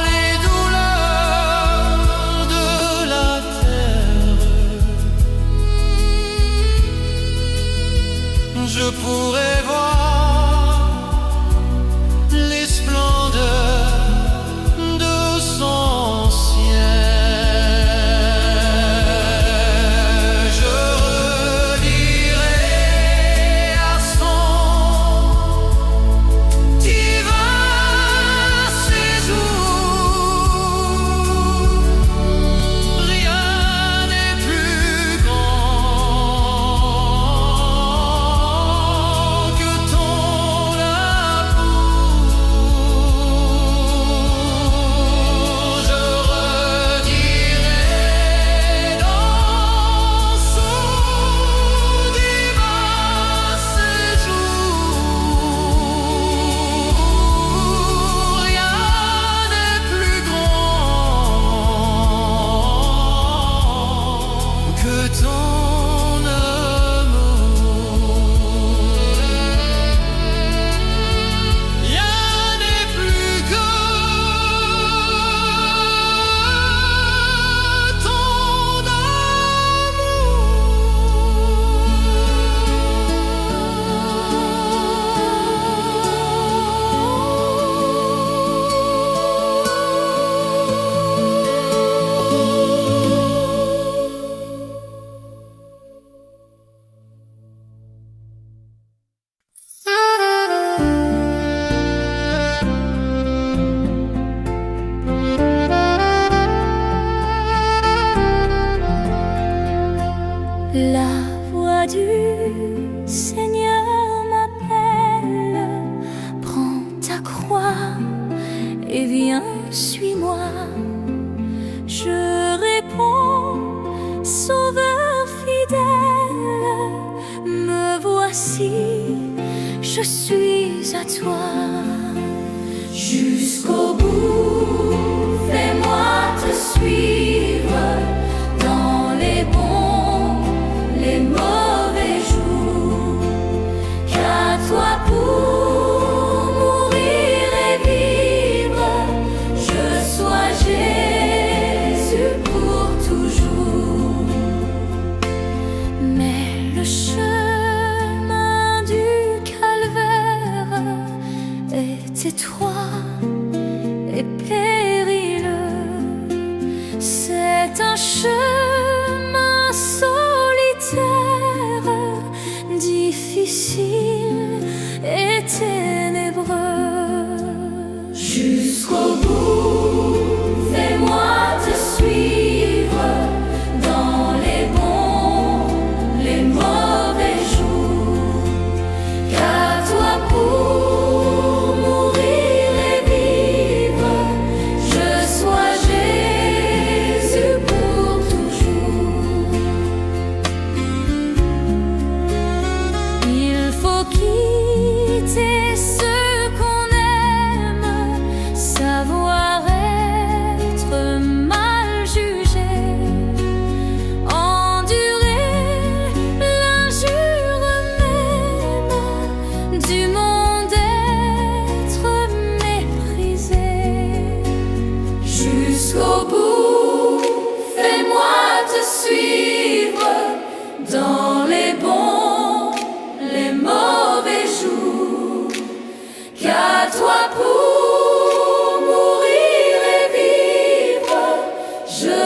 C: les douleurs de la terre, je pourrai voir les splendeurs de son ciel. Je redirai à son divin séjour, rien n'est plus grand que ton amour. Je redirai dans son divin séjour, rien n'est plus grand que ton amour. Rien n'est plus que ton
A: La voix du Seigneur m'appelle, prends ta croix et viens, suis-moi. Je réponds, Sauveur fidèle, me voici, je suis à toi.
B: Jusqu'au bout, fais-moi te suivre dans les bons, les mauvais jours. Qu'à toi pour mourir et vivre, je sois Jésus pour toujours.
A: Mais le chemin du calvaire est étroit et périlleux. C'est un chemin solitaire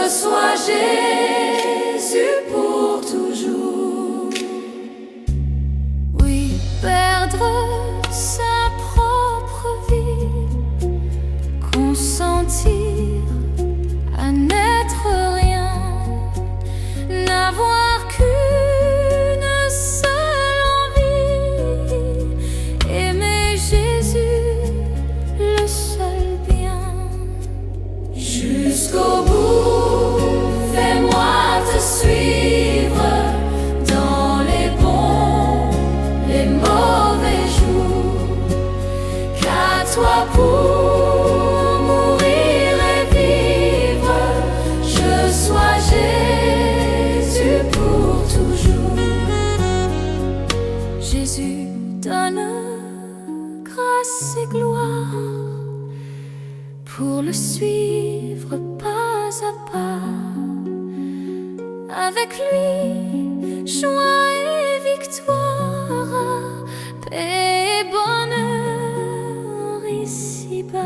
B: sois Jésus pour toujours.
A: Oui, perdre sa propre vie, consentir à n'être rien, n'avoir qu'une seule envie, aimer Jésus, le seul bien.
B: Jusqu'au bout, fais-moi te suivre dans les bons, les mauvais jours, qu'à toi pour mourir et vivre, je sois Jésus pour toujours.
A: Jésus donne grâce et gloire, pour le suivre pas à pas. Avec lui, joie et victoire, paix et bonheur ici-bas.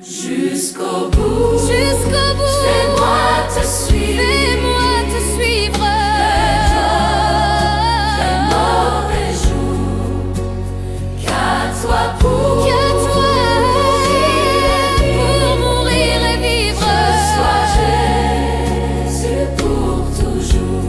B: Jusqu'au bout,
A: Jusqu'au bout,
B: fais-moi te suivre.
A: fais-moi te suivre.
B: Les mauvais jours, qu'à toi pour
A: Qu'à toi pour mourir et vivre.
B: je sois Jésus pour toujours.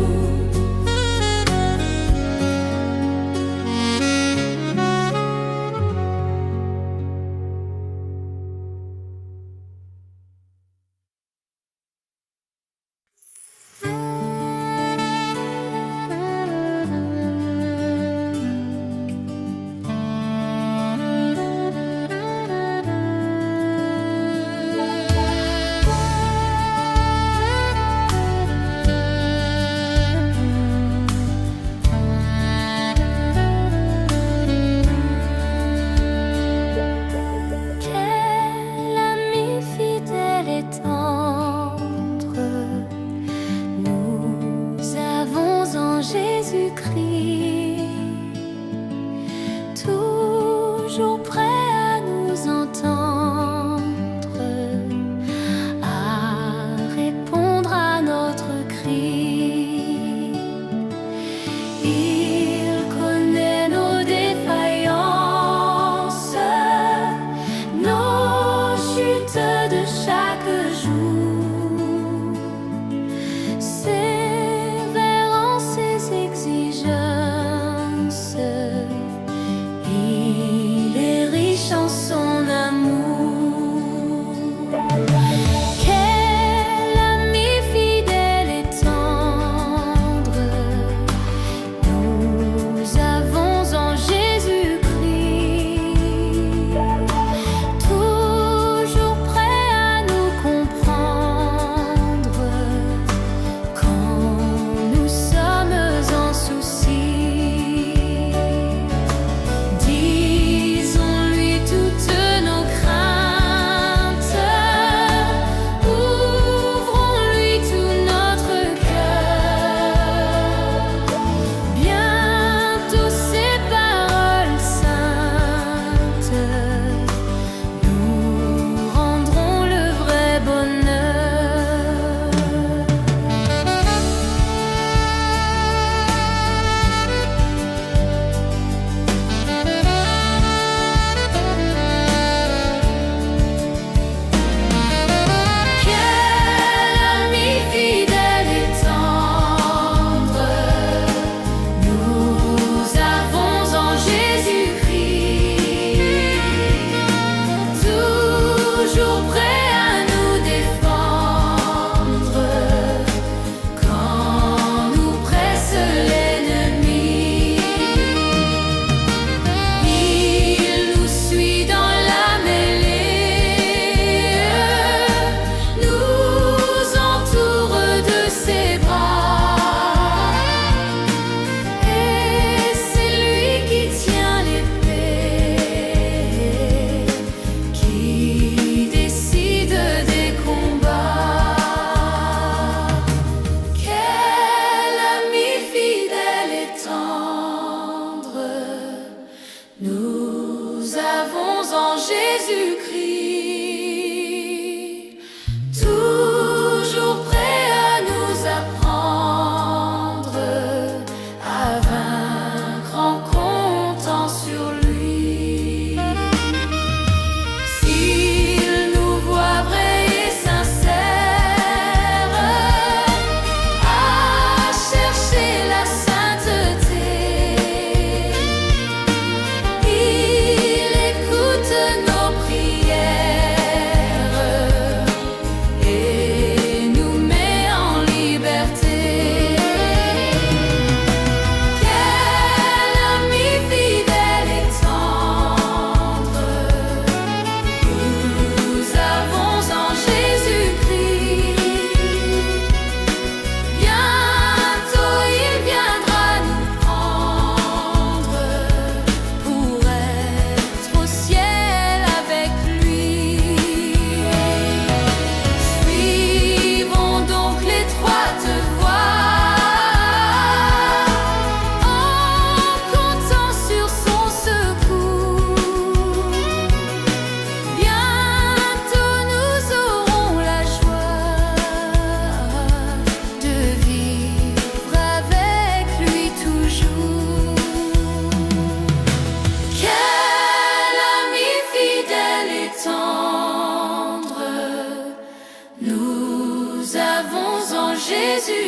A: nous avons en Jésus-Christ.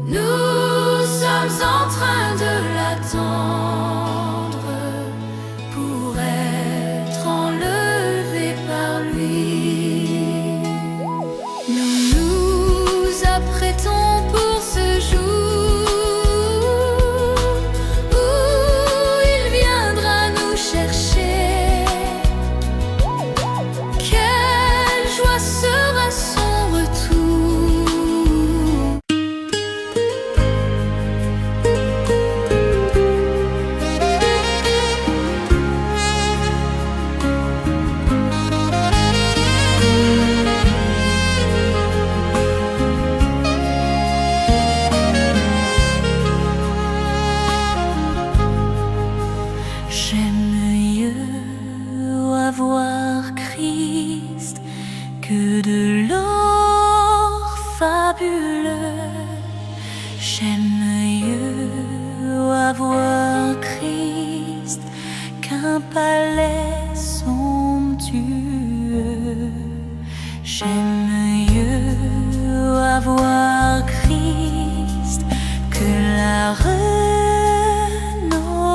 A: Nous sommes en train de l'attendre pour être enlevés par lui. Nous nous apprêtons pour ce jour où il viendra nous chercher. Quelle joie sera son retour. J'aime mieux avoir Christ que de l'or fabuleux. J'aime mieux avoir Christ qu'un palais somptueux. J'aime mieux avoir Christ que la renommée.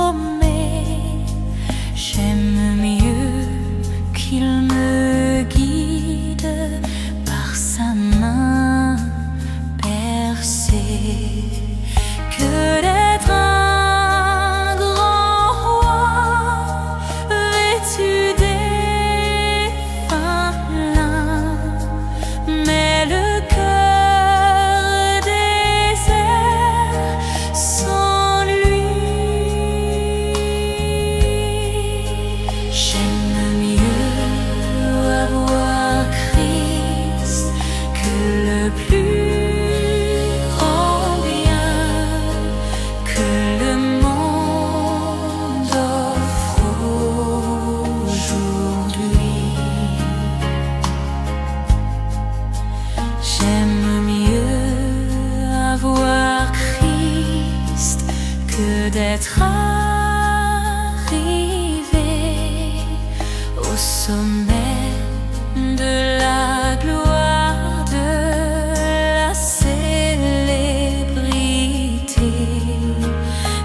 A: J'aime mieux qu'il me guide par sa main percée que d'être un grand roi vêtu d'épins lins. Mais le cœur désert sans lui. J'aime mieux avoir Christ que le plus grand bien que le monde offre aujourd'hui. J'aime mieux avoir Christ que d'être arrivé au sommet de la gloire, de la célébrité.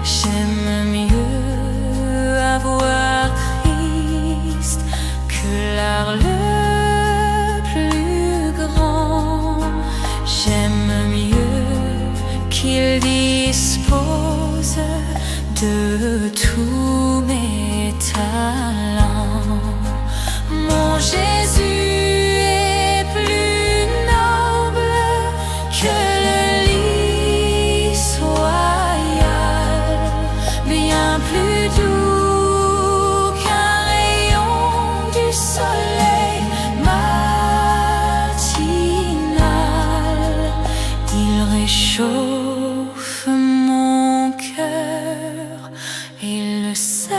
A: J'aime mieux avoir Christ que l'art le plus grand. J'aime mieux qu'il dispose de tous mes talents. Mon Jésus est plus noble que le lys royal, bien plus doux qu'un rayon du soleil matinal. Il réchauffe mon cœur et le satisfait.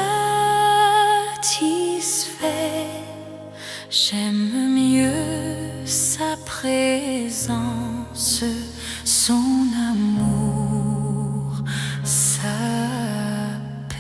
A: J'aime mieux sa présence, son amour, sa paix.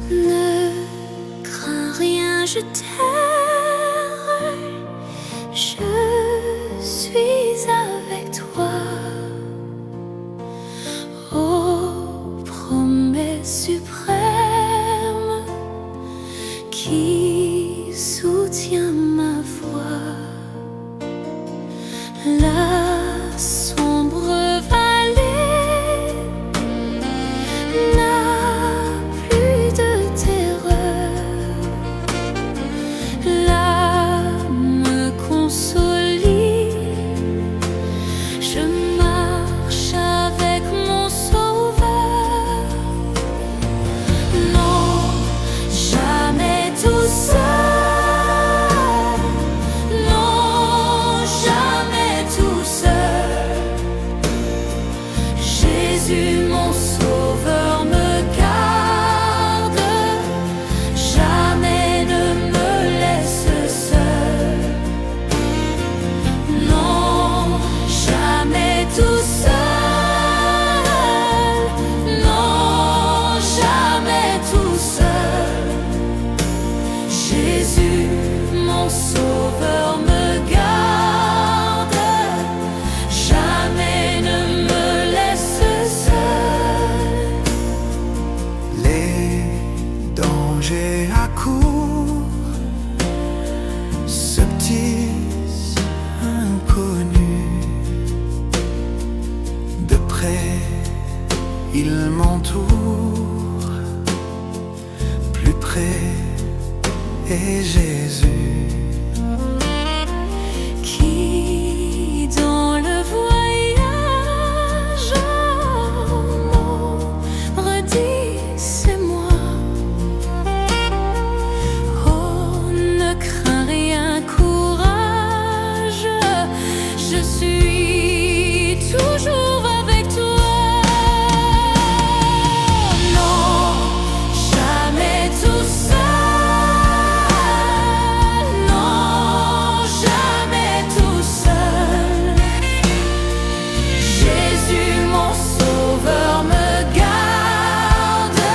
A: Ne crains rien, je t'aime, je suis avec toi. Ô promesse suprême qui soutient ma voix, la sombre vallée n'a plus de terreur.
C: il m'entoure. Plus près est Jésus
A: qui dans le voyage redit c'est moi. Oh, ne crains rien, courage, je suis toujours avec toi. Non, jamais tout seul, non, jamais tout seul. Jésus, mon sauveur, me garde,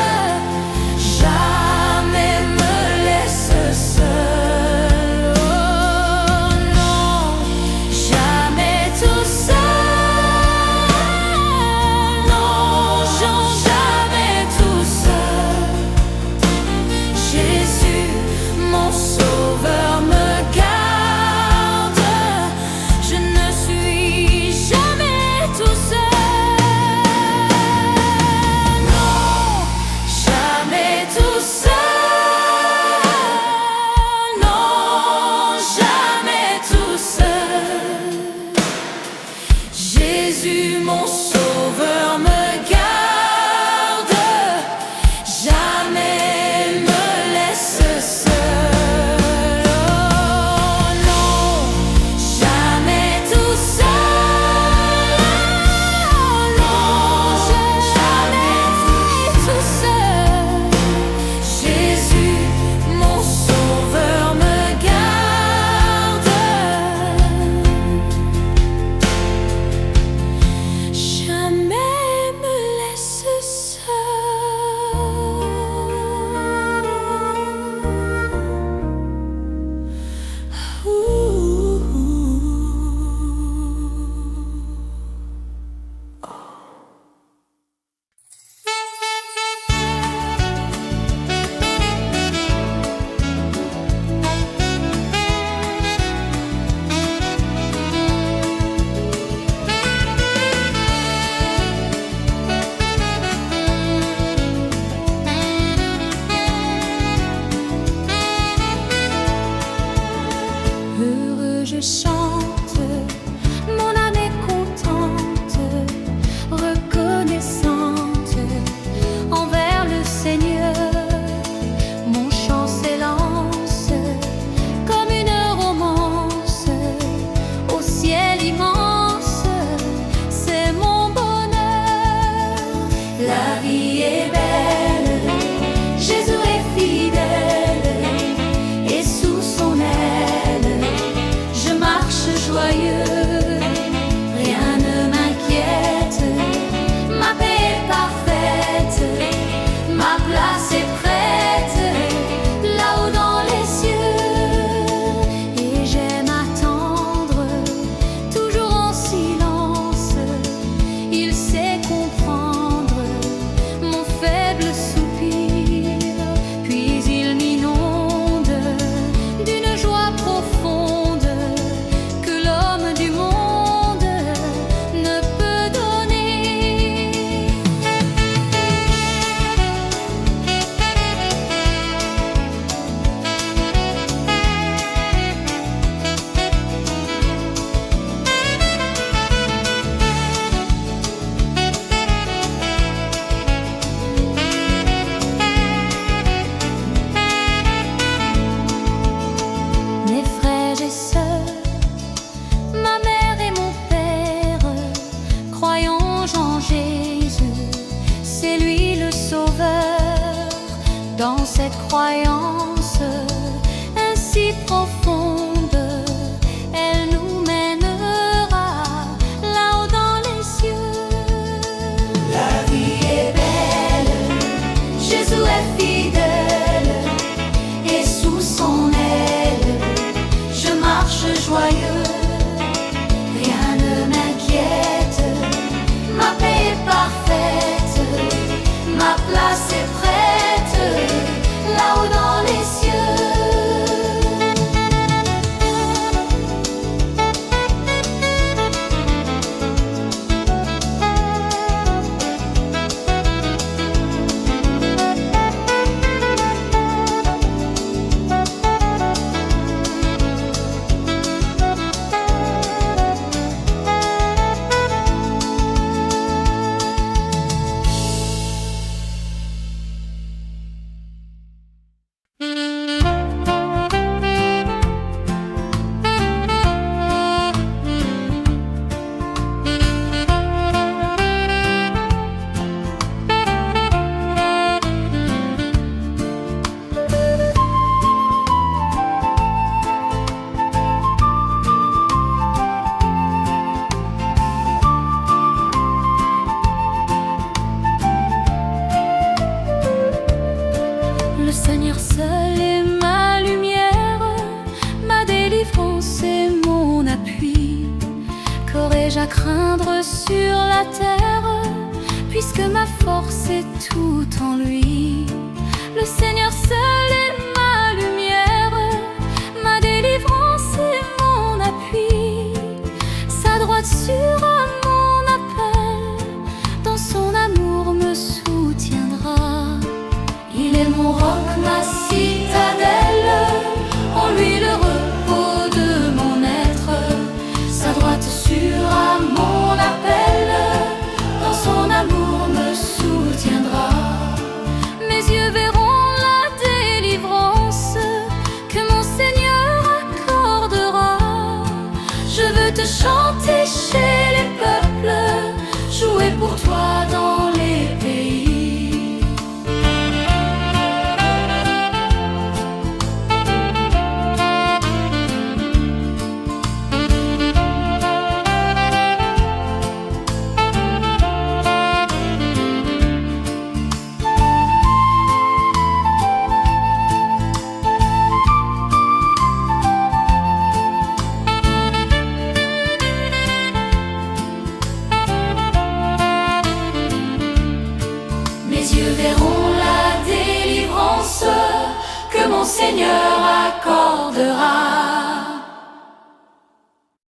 A: jamais me laisse seul. Oh non, jamais tout seul, non, jamais tout seul. Jésus, mon sauveur, me garde, je ne suis jamais tout seul. Non, jamais tout seul, non, jamais tout seul. Jésus, mon sauveur, me garde, jamais me laisse seul. Oh non, jamais tout seul, non, jamais tout seul. Jésus, mon sauveur, me garde, jamais qu'ai-je à craindre sur la terre, puisque ma force est tout en lui. Le Seigneur seul est ma lumière, ma délivrance et mon appui. Sa droite sûre à mon appel, dans son amour me soutiendra. Il est mon roc, ma citadelle, en lui le repos de mon être. Sa droite sûre à mon appel, dans son amour me soutiendra. Mes yeux verront la délivrance que mon Seigneur accordera. Je veux te chanter chez les peuples, jouer pour toi dans les pays. Mes yeux verront la délivrance que mon Seigneur accordera.